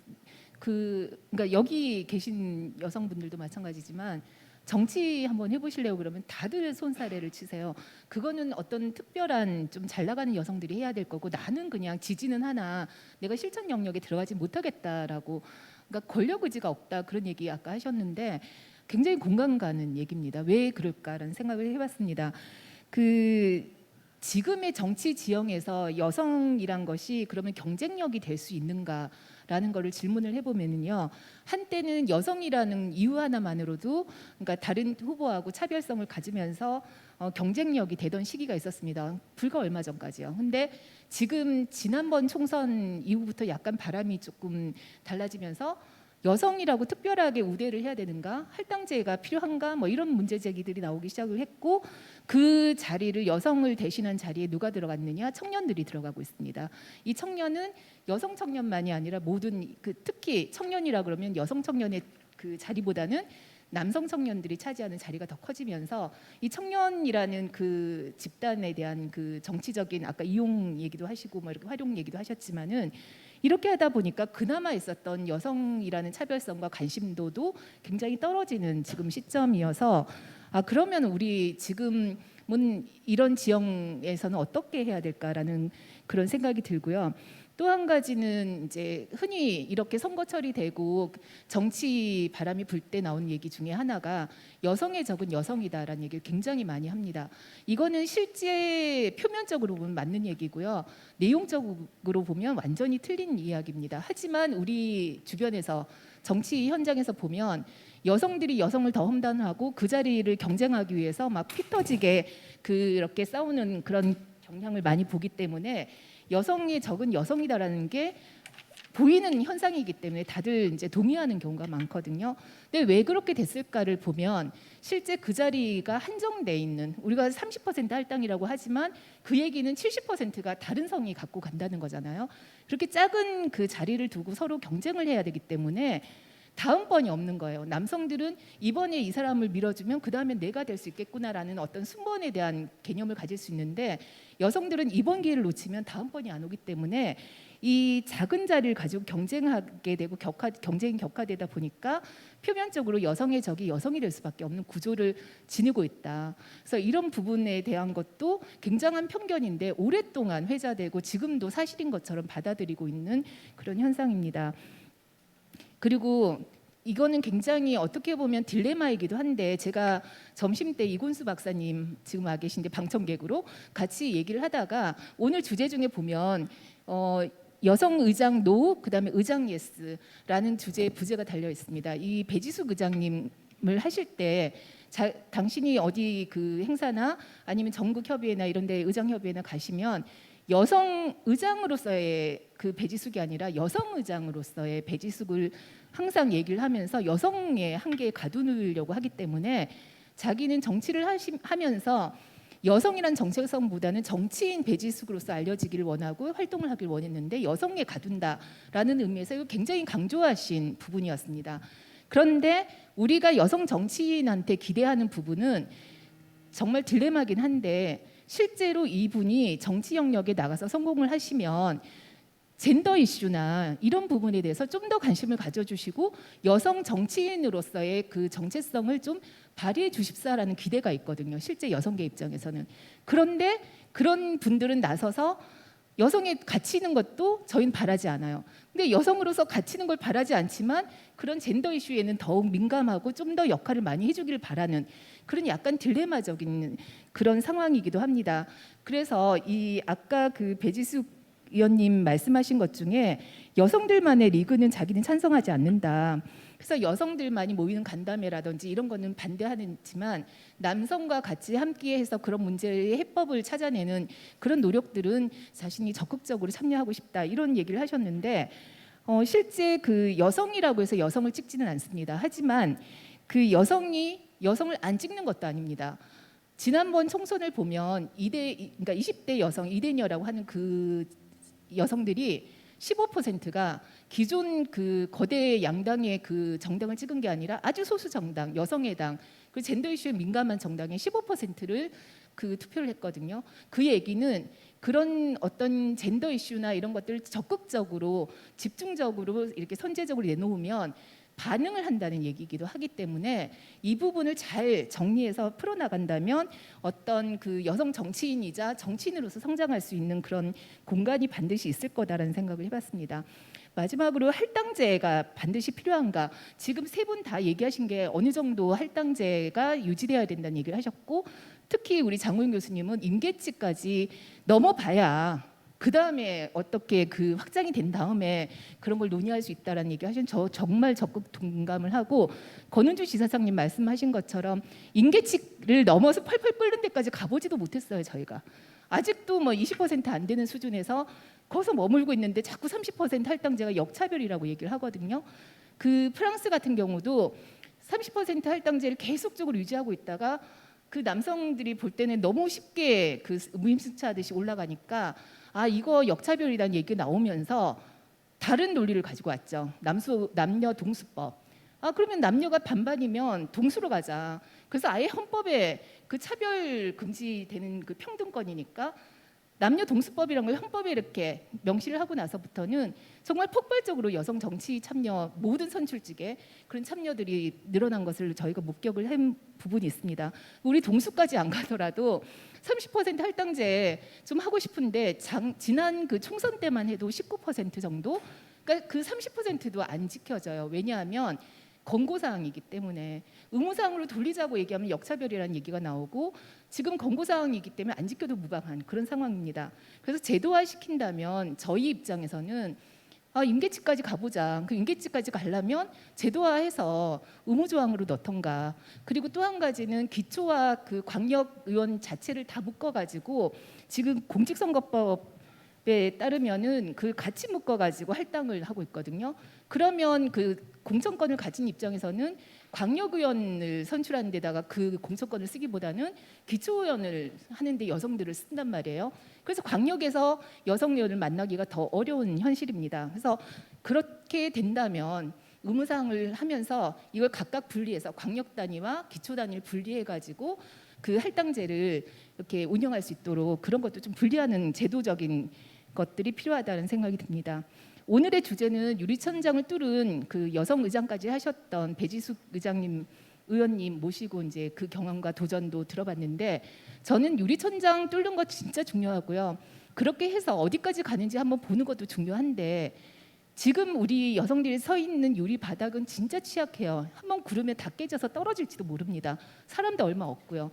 그러니까 여기 계신 여성분들도 마찬가지지만 정치 한번 해보시려고 그러면 다들 손사래를 치세요. 그거는 어떤 특별한 좀 잘 나가는 여성들이 해야 될 거고 나는 그냥 지지는 하나 내가 실천 영역에 들어가지 못하겠다라고 그러니까 권력 의지가 없다 그런 얘기 아까 하셨는데 굉장히 공감 가는 얘기입니다. 왜 그럴까라는 생각을 해봤습니다. 지금의 정치 지형에서 여성이란 것이 그러면 경쟁력이 될 수 있는가라는 거를 질문을 해보면요. 한때는 여성이라는 이유 하나만으로도 그러니까 다른 후보하고 차별성을 가지면서 경쟁력이 되던 시기가 있었습니다. 불과 얼마 전까지요. 근데 지금 지난번 총선 이후부터 약간 바람이 조금 달라지면서 여성이라고 특별하게 우대를 해야 되는가? 할당제가 필요한가? 이런 문제 제기들이 나오기 시작을 했고 그 자리를 여성을 대신한 자리에 누가 들어갔느냐? 청년들이 들어가고 있습니다. 이 청년은 여성 청년만이 아니라 모든 특히 청년이라 그러면 여성 청년의 그 자리보다는 남성 청년들이 차지하는 자리가 더 커지면서 이 청년이라는 그 집단에 대한 그 정치적인 아까 이용 얘기도 하시고 이렇게 활용 얘기도 하셨지만은 이렇게 하다 보니까 그나마 있었던 여성이라는 차별성과 관심도도 굉장히 떨어지는 지금 시점이어서 그러면 우리 지금은 이런 지형에서는 어떻게 해야 될까라는 그런 생각이 들고요. 또 한 가지는 이제 흔히 이렇게 선거철이 되고 정치 바람이 불 때 나온 얘기 중에 하나가 여성의 적은 여성이다라는 얘기를 굉장히 많이 합니다. 이거는 실제 표면적으로 보면 맞는 얘기고요. 내용적으로 보면 완전히 틀린 이야기입니다. 하지만 우리 주변에서 정치 현장에서 보면 여성들이 여성을 더 험담하고 그 자리를 경쟁하기 위해서 막 피 터지게 그렇게 싸우는 그런 경향을 많이 보기 때문에 여성의 적은 여성이다라는 게 보이는 현상이기 때문에 다들 이제 동의하는 경우가 많거든요. 근데 왜 그렇게 됐을까를 보면 실제 그 자리가 한정돼 있는 우리가 30% 할당이라고 하지만 그 얘기는 70%가 다른 성이 갖고 간다는 거잖아요. 그렇게 작은 그 자리를 두고 서로 경쟁을 해야 되기 때문에 다음번이 없는 거예요. 남성들은 이번에 이 사람을 밀어주면 그 다음에 내가 될 수 있겠구나라는 어떤 순번에 대한 개념을 가질 수 있는데 여성들은 이번 기회를 놓치면 다음번이 안 오기 때문에 이 작은 자리를 가지고 경쟁하게 되고 경쟁이 격화되다 보니까 표면적으로 여성의 적이 여성이 될 수밖에 없는 구조를 지니고 있다. 그래서 이런 부분에 대한 것도 굉장한 편견인데 오랫동안 회자되고 지금도 사실인 것처럼 받아들이고 있는 그런 현상입니다. 그리고 이거는 굉장히 어떻게 보면 딜레마이기도 한데 제가 점심 때 이곤수 박사님 지금 와 계신데 방청객으로 같이 얘기를 하다가 오늘 주제 중에 보면 여성 의장 노 그다음에 의장 예스라는 주제의 부제가 달려 있습니다. 이 배지숙 의장님을 하실 때 당신이 어디 그 행사나 아니면 전국 협의회나 이런 데 의장 협의회나 가시면 여성 의장으로서의 그 배지숙이 아니라 여성 의장으로서의 배지숙을 항상 얘기를 하면서 여성의 한계에 가두려고 하기 때문에 자기는 정치를 하면서 여성이란 정체성보다는 정치인 배지숙으로서 알려지기를 원하고 활동을 하길 원했는데 여성에 가둔다라는 의미에서 이거 굉장히 강조하신 부분이었습니다. 그런데 우리가 여성 정치인한테 기대하는 부분은 정말 딜레마긴 한데 실제로 이분이 정치 영역에 나가서 성공을 하시면 젠더 이슈나 이런 부분에 대해서 좀 더 관심을 가져주시고 여성 정치인으로서의 그 정체성을 좀 발휘해 주십사라는 기대가 있거든요. 실제 여성계 입장에서는. 그런데 그런 분들은 나서서 여성에 갇히는 것도 저희는 바라지 않아요. 근데 여성으로서 갇히는 걸 바라지 않지만 그런 젠더 이슈에는 더욱 민감하고 좀 더 역할을 많이 해주기를 바라는 그런 약간 딜레마적인 그런 상황이기도 합니다. 그래서 이 아까 그 배지숙 의원님 말씀하신 것 중에 여성들만의 리그는 자기는 찬성하지 않는다. 그래서 여성들만이 모이는 간담회라든지 이런 거는 반대하지만 남성과 같이 함께해서 그런 문제의 해법을 찾아내는 그런 노력들은 자신이 적극적으로 참여하고 싶다 이런 얘기를 하셨는데 실제 그 여성이라고 해서 여성을 찍지는 않습니다. 하지만 그 여성이 여성을 안 찍는 것도 아닙니다. 지난번 총선을 보면 그러니까 20대 여성 이대녀라고 하는 그 여성들이 15%가 기존 그 거대 양당의 그 정당을 찍은 게 아니라 아주 소수 정당, 여성의 당, 그 젠더 이슈에 민감한 정당의 15%를 그 투표를 했거든요. 그 얘기는 그런 어떤 젠더 이슈나 이런 것들을 적극적으로 집중적으로 이렇게 선제적으로 내놓으면 반응을 한다는 얘기이기도 하기 때문에 이 부분을 잘 정리해서 풀어나간다면 어떤 그 여성 정치인이자 정치인으로서 성장할 수 있는 그런 공간이 반드시 있을 거다라는 생각을 해봤습니다. 마지막으로 할당제가 반드시 필요한가? 지금 세 분 다 얘기하신 게 어느 정도 할당제가 유지돼야 된다는 얘기를 하셨고 특히 우리 장호영 교수님은 임계치까지 넘어봐야 그 다음에 어떻게 그 확장이 된 다음에 그런 걸 논의할 수 있다라는 얘기 하신 저 정말 적극 동감을 하고 권은주 지사장님 말씀하신 것처럼 임계치를 넘어서 펄펄 끓는 데까지 가보지도 못했어요. 저희가 아직도 뭐 20% 안 되는 수준에서 거기서 머물고 있는데 자꾸 30% 할당제가 역차별이라고 얘기를 하거든요. 그 프랑스 같은 경우도 30% 할당제를 계속적으로 유지하고 있다가 그 남성들이 볼 때는 너무 쉽게 그 무임승차하듯이 올라가니까 아 이거 역차별이라는 얘기가 나오면서 다른 논리를 가지고 왔죠. 남녀 동수법. 아 그러면 남녀가 반반이면 동수로 가자. 그래서 아예 헌법에 그 차별 금지되는 그 평등권이니까 남녀 동수법이라는 걸 헌법에 이렇게 명시를 하고 나서부터는 정말 폭발적으로 여성 정치 참여 모든 선출직에 그런 참여들이 늘어난 것을 저희가 목격을 한 부분이 있습니다. 우리 동수까지 안 가더라도 30% 할당제 좀 하고 싶은데 지난 그 총선 때만 해도 19% 정도, 그러니까 그 30%도 안 지켜져요. 왜냐하면 권고사항이기 때문에 의무사항으로 돌리자고 얘기하면 역차별이라는 얘기가 나오고 지금 권고사항이기 때문에 안 지켜도 무방한 그런 상황입니다. 그래서 제도화 시킨다면 저희 입장에서는 임계치까지 가보자. 그 임계치까지 가려면 제도화해서 의무조항으로 넣던가. 그리고 또 한 가지는 기초와 그 광역의원 자체를 다 묶어가지고 지금 공직선거법에 따르면은 그 같이 묶어가지고 할당을 하고 있거든요. 그러면 그 공천권을 가진 입장에서는 광역의원을 선출하는 데다가 그 공천권을 쓰기보다는 기초의원을 하는데 여성들을 쓴단 말이에요. 그래서 광역에서 여성 의원을 만나기가 더 어려운 현실입니다. 그래서 그렇게 된다면 의무사항을 하면서 이걸 각각 분리해서 광역 단위와 기초 단위를 분리해가지고 그 할당제를 이렇게 운영할 수 있도록 그런 것도 좀 분리하는 제도적인 것들이 필요하다는 생각이 듭니다. 오늘의 주제는 유리천장을 뚫은 그 여성 의장까지 하셨던 배지숙 의원님 모시고 이제 그 경험과 도전도 들어봤는데, 저는 유리천장 뚫는 거 진짜 중요하고요. 그렇게 해서 어디까지 가는지 한번 보는 것도 중요한데, 지금 우리 여성들이 서 있는 유리 바닥은 진짜 취약해요. 한번 구르면 다 깨져서 떨어질지도 모릅니다. 사람도 얼마 없고요.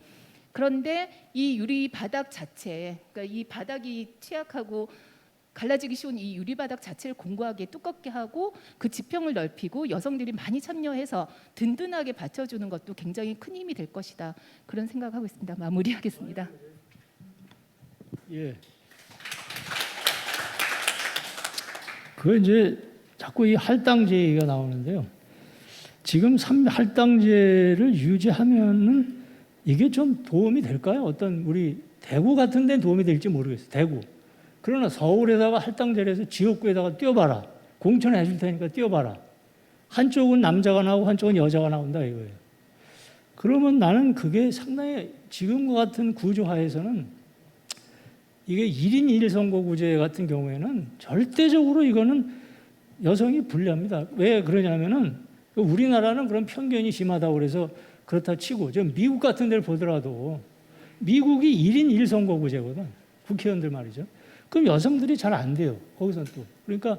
그런데 이 유리 바닥 자체, 그러니까 이 바닥이 취약하고 갈라지기 쉬운 이 유리 바닥 자체를 공고하게 두껍게 하고 그 지평을 넓히고 여성들이 많이 참여해서 든든하게 받쳐주는 것도 굉장히 큰 힘이 될 것이다. 그런 생각하고 있습니다. 마무리하겠습니다. 예. 그 이제 자꾸 이 할당제 얘기가 나오는데요. 지금 할당제를 유지하면은 이게 좀 도움이 될까요? 어떤 우리 대구 같은 데는 도움이 될지 모르겠어요. 대구. 그러나 서울에다가 할당제를 해서 지역구에다가 띄워봐라. 공천해 줄 테니까 띄워봐라. 한쪽은 남자가 나오고 한쪽은 여자가 나온다 이거예요. 그러면 나는 그게 상당히 지금과 같은 구조하에서는 이게 1인 1선거구제 같은 경우에는 절대적으로 이거는 여성이 불리합니다. 왜 그러냐면은 우리나라는 그런 편견이 심하다고 그래서 그렇다 치고 저 미국 같은 데를 보더라도 미국이 1인 1선거구제거든. 국회의원들 말이죠. 그럼 여성들이 잘 안 돼요. 거기서 또. 그러니까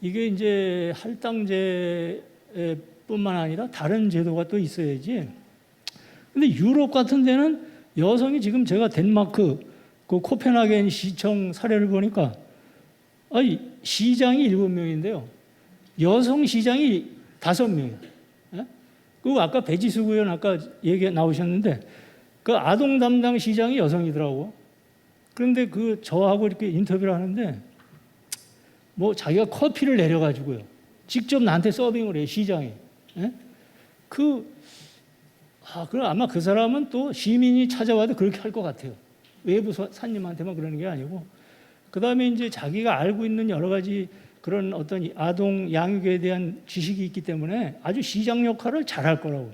이게 이제 할당제뿐만 아니라 다른 제도가 또 있어야지. 근데 유럽 같은 데는 여성이 지금 제가 덴마크 그 코펜하겐 시청 사례를 보니까 시장이 7명인데요. 여성 시장이 5명이에요. 예? 그리고 아까 배지수 의원 아까 얘기 나오셨는데 그 아동 담당 시장이 여성이더라고. 그런데 그 저하고 이렇게 인터뷰를 하는데 뭐 자기가 커피를 내려가지고요. 직접 나한테 서빙을 해요, 시장에. 예? 그럼 아마 그 사람은 또 시민이 찾아와도 그렇게 할 것 같아요. 외부 사님한테만 그러는 게 아니고, 그 다음에 이제 자기가 알고 있는 여러 가지 그런 어떤 아동 양육에 대한 지식이 있기 때문에 아주 시장 역할을 잘할 거라고.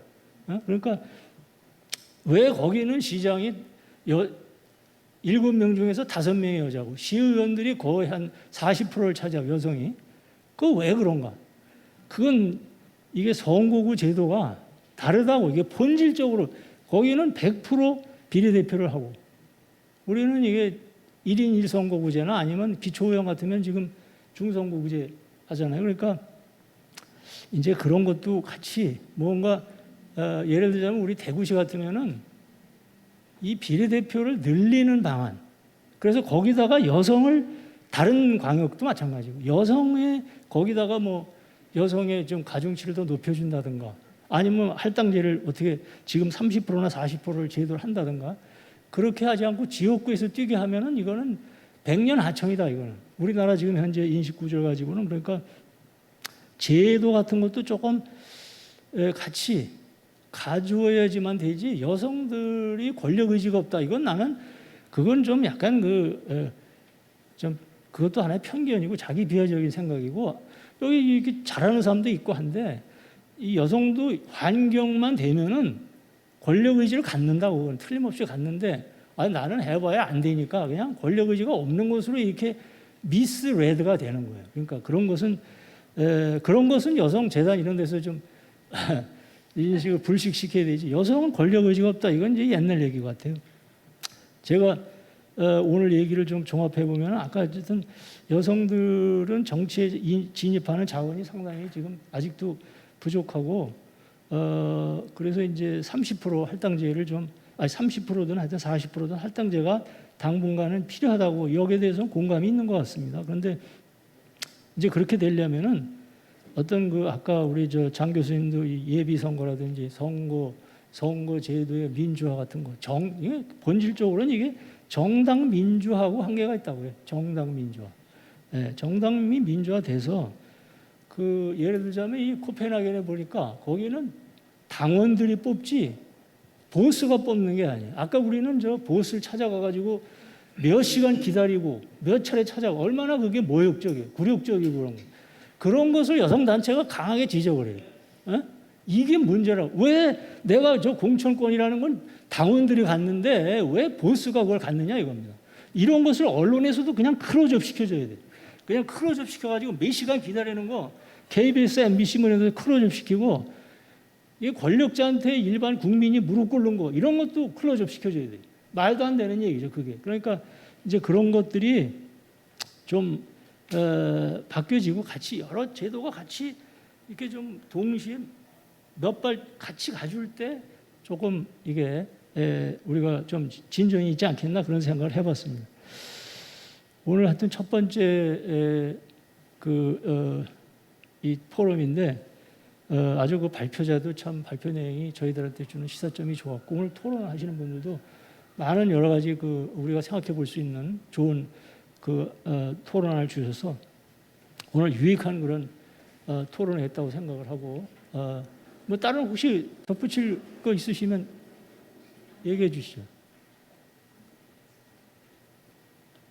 그러니까 왜 거기는 시장이 7명 중에서 5명이 여자고 시의원들이 거의 한 40%를 차지하고 여성이. 그거 왜 그런가? 그건 이게 선거구 제도가 다르다고. 이게 본질적으로 거기는 100% 비례대표를 하고 우리는 이게 1인 1선거구제나 아니면 기초의원 같으면 지금 중선거구제 하잖아요. 그러니까 이제 그런 것도 같이 뭔가 예를 들자면 우리 대구시 같으면은 이 비례대표를 늘리는 방안. 그래서 거기다가 여성을 다른 광역도 마찬가지고 여성의 거기다가 뭐 여성의 좀 가중치를 더 높여준다든가 아니면 할당제를 어떻게 지금 30%나 40%를 제도를 한다든가 그렇게 하지 않고 지역구에서 뛰게 하면은 이거는 100년 하청이다 이거는. 우리나라 지금 현재 인식 구조를 가지고는 그러니까 제도 같은 것도 조금 같이 가져야지만 되지 여성들이 권력 의지가 없다. 이건 나는 그건 좀 약간 좀 그것도 하나의 편견이고 자기 비하적인 생각이고 여기 이렇게 잘하는 사람도 있고 한데 이 여성도 환경만 되면은 권력 의지를 갖는다고 그건 틀림없이 갖는데 나는 해봐야 안 되니까 그냥 권력 의지가 없는 것으로 이렇게 미스레드가 되는 거예요. 그러니까 그런 것은 여성 재단 이런 데서 좀 인식을 불식시켜야 되지. 여성은 권력 의지가 없다. 이건 이제 옛날 얘기 같아요. 제가 오늘 얘기를 좀 종합해 보면 아까 어쨌든 여성들은 정치에 진입하는 자원이 상당히 지금 아직도 부족하고 그래서 이제 30% 할당제를 30%든 하여튼 40%든 할당제가 당분간은 필요하다고 여기에 대해서는 공감이 있는 것 같습니다. 그런데 이제 그렇게 되려면은 어떤 아까 우리 장 교수님도 예비 선거라든지 선거 제도의 민주화 같은 거 이게 본질적으로는 이게 정당 민주하고 한계가 있다고요. 정당 민주화. 네, 정당이 민주화돼서 예를 들자면 이 코펜하겐에 보니까 거기는 당원들이 뽑지 보스가 뽑는 게 아니에요. 아까 우리는 보스를 찾아가가지고 몇 시간 기다리고 몇 차례 찾아가 얼마나 그게 모욕적이에요. 굴욕적이고 그런 것을 여성단체가 강하게 지적을 해요. 이게 문제라고. 왜 내가 공천권이라는 건 당원들이 갖는데 왜 보스가 그걸 갖느냐 이겁니다. 이런 것을 언론에서도 그냥 클로즈업 시켜줘야 돼. 그냥 클로즈업 시켜가지고 몇 시간 기다리는 거 KBS, MBC 뭐 이런 데서 클로즈업 시키고 이 권력자한테 일반 국민이 무릎 꿇는 거 이런 것도 클로즈업 시켜줘야 돼. 말도 안 되는 얘기죠, 그게. 그러니까 이제 그런 것들이 좀 바뀌어지고 같이 여러 제도가 같이 이렇게 좀 동시에 몇 발 같이 가줄 때 조금 이게 우리가 좀 진전이 있지 않겠나 그런 생각을 해봤습니다. 오늘 하여튼 첫 번째 이 포럼인데 아주 그 발표자도 참 발표 내용이 저희들한테 주는 시사점이 좋았고 오늘 토론하시는 분들도 많은 여러 가지 그 우리가 생각해 볼 수 있는 좋은 그 토론을 주셔서 오늘 유익한 그런 토론을 했다고 생각을 하고 뭐 다른 혹시 덧붙일 거 있으시면 얘기해 주시죠.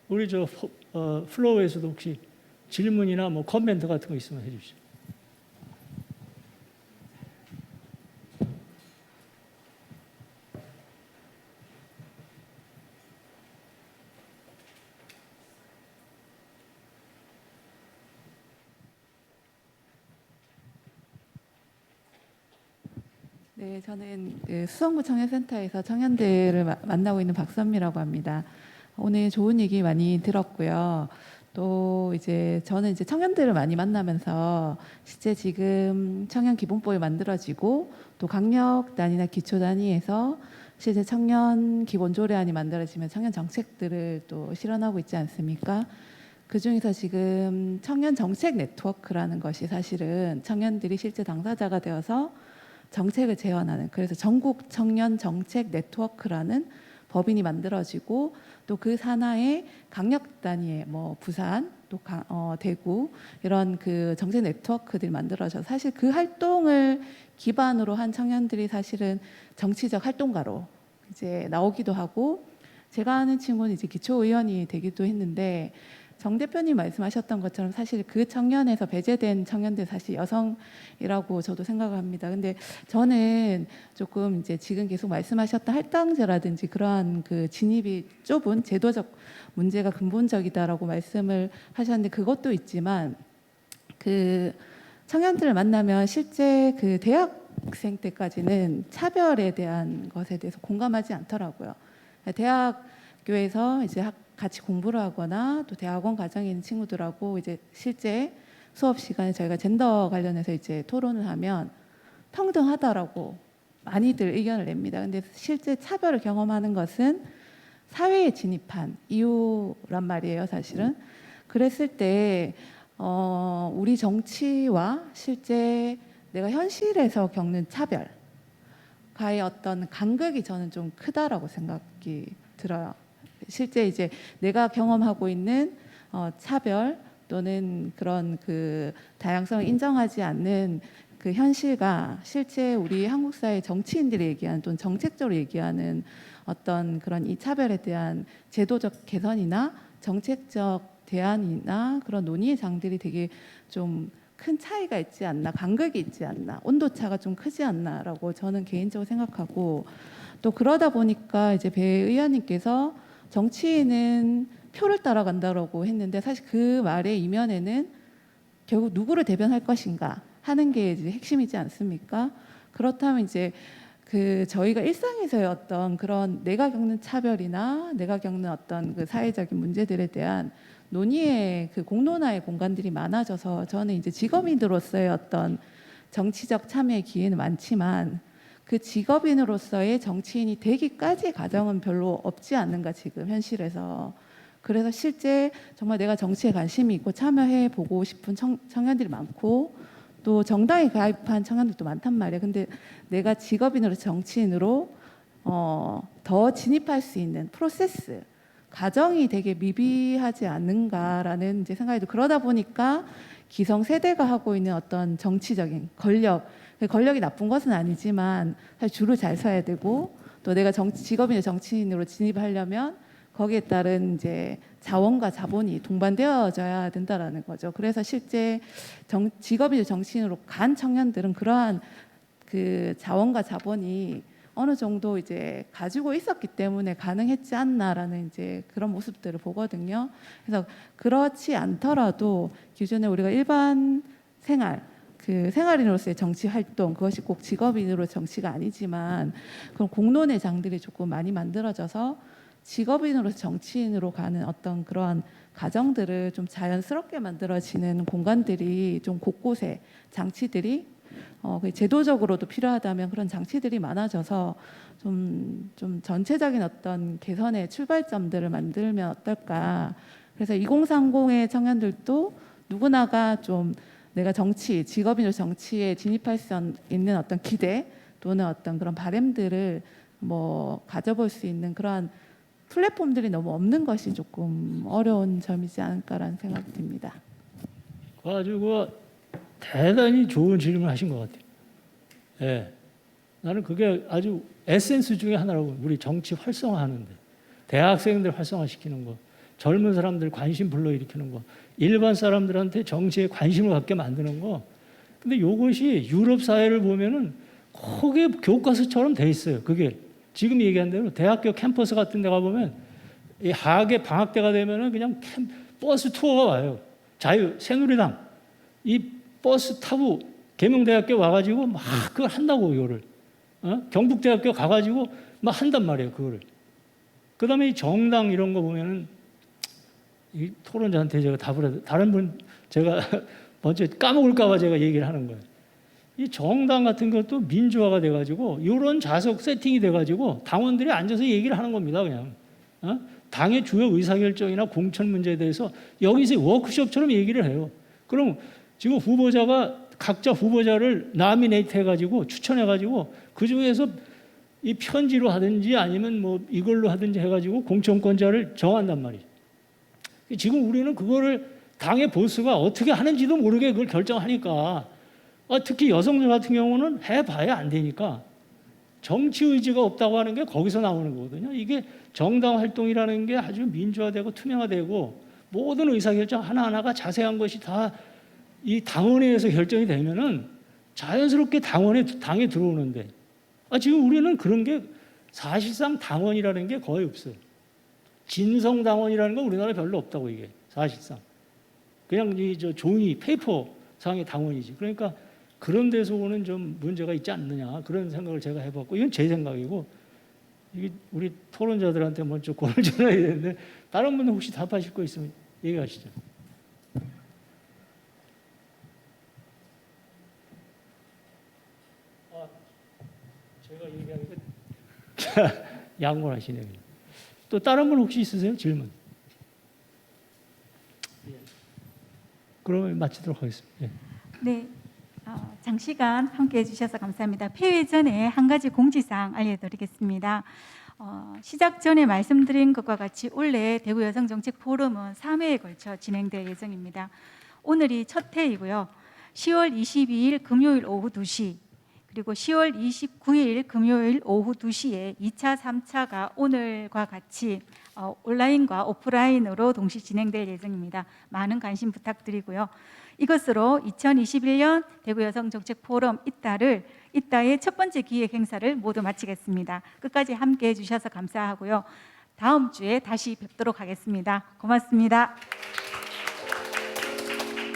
우리 저 플로어에서도 혹시 질문이나 뭐 코멘트 같은 거 있으면 해주시죠. 네, 저는 수성구 청년센터에서 청년들을 만나고 있는 박선미라고 합니다. 오늘 좋은 얘기 많이 들었고요. 또 이제 저는 이제 청년들을 많이 만나면서 실제 지금 청년 기본법이 만들어지고 또 강력 단위나 기초 단위에서 실제 청년 기본 조례안이 만들어지면 청년 정책들을 또 실현하고 있지 않습니까? 그 중에서 지금 청년 정책 네트워크라는 것이 사실은 청년들이 실제 당사자가 되어서 정책을 제안하는, 그래서 전국 청년 정책 네트워크라는 법인이 만들어지고 또 그 산하에 강력 단위의 뭐 부산 또 대구 이런 그 정책 네트워크들이 만들어져서 사실 그 활동을 기반으로 한 청년들이 사실은 정치적 활동가로 이제 나오기도 하고, 제가 아는 친구는 이제 기초의원이 되기도 했는데 정 대표님 말씀하셨던 것처럼 사실 그 청년에서 배제된 청년들 사실 여성이라고 저도 생각합니다. 근데 저는 조금 이제 지금 계속 말씀하셨던 할당제라든지 그러한 그 진입이 좁은 제도적 문제가 근본적이다라고 말씀을 하셨는데 그것도 있지만 그 청년들을 만나면 실제 그 대학생 때까지는 차별에 대한 것에 대해서 공감하지 않더라고요. 대학교에서 이제 같이 공부를 하거나 또 대학원 과정에 있는 친구들하고 이제 실제 수업 시간에 저희가 젠더 관련해서 이제 토론을 하면 평등하다라고 많이들 의견을 냅니다. 근데 실제 차별을 경험하는 것은 사회에 진입한 이후란 말이에요, 사실은. 그랬을 때 우리 정치와 실제 내가 현실에서 겪는 차별과의 어떤 간극이 저는 좀 크다라고 생각이 들어요. 실제 이제 내가 경험하고 있는 차별 또는 그런 그 다양성을 인정하지 않는 그 현실과 실제 우리 한국 사회 정치인들이 얘기하는 또는 정책적으로 얘기하는 어떤 그런 이 차별에 대한 제도적 개선이나 정책적 대안이나 그런 논의의 장들이 되게 좀 큰 차이가 있지 않나, 간극이 있지 않나, 온도차가 좀 크지 않나라고 저는 개인적으로 생각하고, 또 그러다 보니까 이제 배 의원님께서 정치인은 표를 따라간다라고 했는데 사실 그 말의 이면에는 결국 누구를 대변할 것인가 하는 게 이제 핵심이지 않습니까? 그렇다면 이제 그 저희가 일상에서의 어떤 그런 내가 겪는 차별이나 내가 겪는 어떤 그 사회적인 문제들에 대한 논의의 그 공론화의 공간들이 많아져서 저는 이제 직업인으로서의 어떤 정치적 참여의 기회는 많지만 그 직업인으로서의 정치인이 되기까지의 과정은 별로 없지 않는가 지금 현실에서. 그래서 실제 정말 내가 정치에 관심이 있고 참여해 보고 싶은 청년들이 많고 또 정당에 가입한 청년들도 많단 말이에요. 근데 내가 직업인으로 정치인으로 더 진입할 수 있는 프로세스 과정이 되게 미비하지 않는가라는 이제 생각이 들고, 그러다 보니까 기성세대가 하고 있는 어떤 정치적인 권력이 나쁜 것은 아니지만 사실 줄을 잘 서야 되고 또 내가 직업인의 정치인으로 진입하려면 거기에 따른 이제 자원과 자본이 동반되어져야 된다라는 거죠. 그래서 실제 직업인의 정치인으로 간 청년들은 그러한 그 자원과 자본이 어느 정도 이제 가지고 있었기 때문에 가능했지 않나라는 이제 그런 모습들을 보거든요. 그래서 그렇지 않더라도 기존에 우리가 일반 생활 그 생활인으로서의 정치 활동, 그것이 꼭 직업인으로 정치가 아니지만 그런 공론의 장들이 조금 많이 만들어져서 직업인으로서 정치인으로 가는 어떤 그러한 가정들을 좀 자연스럽게 만들어지는 공간들이 좀 곳곳에 장치들이 제도적으로도 필요하다면 그런 장치들이 많아져서 좀 전체적인 어떤 개선의 출발점들을 만들면 어떨까. 그래서 2030의 청년들도 누구나가 좀 내가 정치, 직업인으로 정치에 진입할 수 있는 어떤 기대 또는 어떤 그런 바램들을 가져볼 수 있는 그러한 플랫폼들이 너무 없는 것이 조금 어려운 점이지 않을까라는 생각이 듭니다. 가지고 대단히 좋은 질문을 하신 것 같아요. 예, 나는 그게 아주 에센스 중에 하나라고. 우리 정치 활성화하는데 대학생들 활성화시키는 거, 젊은 사람들 관심 불러일으키는 거, 일반 사람들한테 정치에 관심을 갖게 만드는 거. 근데 이것이 유럽 사회를 보면은 거기에 교과서처럼 돼 있어요. 그게 지금 얘기한 대로 대학교 캠퍼스 같은 데 가보면 이 하계 방학 때가 되면은 그냥 버스 투어가 와요. 새누리당 이 버스 타고 계명대학교 와가지고 막 그걸 한다고 이거를 경북대학교 가가지고 막 한단 말이에요. 그거를. 그다음에 이 정당 이런 거 보면은 이 토론자한테 제가 답을 해도 다른 분 제가 먼저 까먹을까봐 제가 얘기를 하는 거예요. 이 정당 같은 것도 민주화가 돼가지고 이런 좌석 세팅이 돼가지고 당원들이 앉아서 얘기를 하는 겁니다. 그냥 당의 주요 의사결정이나 공천 문제에 대해서 여기서 워크숍처럼 얘기를 해요. 그럼 지금 후보자가 각자 후보자를 나미네이트 해가지고 추천해가지고 그 중에서 이 편지로 하든지 아니면 뭐 이걸로 하든지 해가지고 공천권자를 정한단 말이죠. 지금 우리는 그거를 당의 보스가 어떻게 하는지도 모르게 그걸 결정하니까 특히 여성들 같은 경우는 해봐야 안 되니까 정치 의지가 없다고 하는 게 거기서 나오는 거거든요. 이게 정당 활동이라는 게 아주 민주화되고 투명화되고 모든 의사결정 하나하나가 자세한 것이 다 이 당원회에서 결정이 되면은 자연스럽게 당에 들어오는데 지금 우리는 그런 게 사실상 당원이라는 게 거의 없어요. 진성 당원이라는 건 우리나라에 별로 없다고 이게 사실상 그냥 종이 페이퍼 상의 당원이지. 그러니까 그런 데서 오는 좀 문제가 있지 않느냐 그런 생각을 제가 해봤고 이건 제 생각이고 이게 우리 토론자들한테 먼저 권을 전해야 되는데 다른 분들 혹시 답하실 거 있으면 얘기하시죠. 제가 얘기하니까 양보를 하시네요. 또 다른 분 혹시 있으세요? 질문. 그러면 마치도록 하겠습니다. 예. 네, 장시간 함께해 주셔서 감사합니다. 폐회 전에 한 가지 공지사항 알려드리겠습니다. 시작 전에 말씀드린 것과 같이 올해 대구 여성정책 포럼은 3회에 걸쳐 진행될 예정입니다. 오늘이 첫 회이고요. 10월 22일 금요일 오후 2시 그리고 10월 29일 금요일 오후 2시에 2차, 3차가 오늘과 같이 온라인과 오프라인으로 동시 진행될 예정입니다. 많은 관심 부탁드리고요. 이것으로 2021년 대구 여성정책 포럼 이따의 첫 번째 기획 행사를 모두 마치겠습니다. 끝까지 함께해 주셔서 감사하고요. 다음 주에 다시 뵙도록 하겠습니다. 고맙습니다.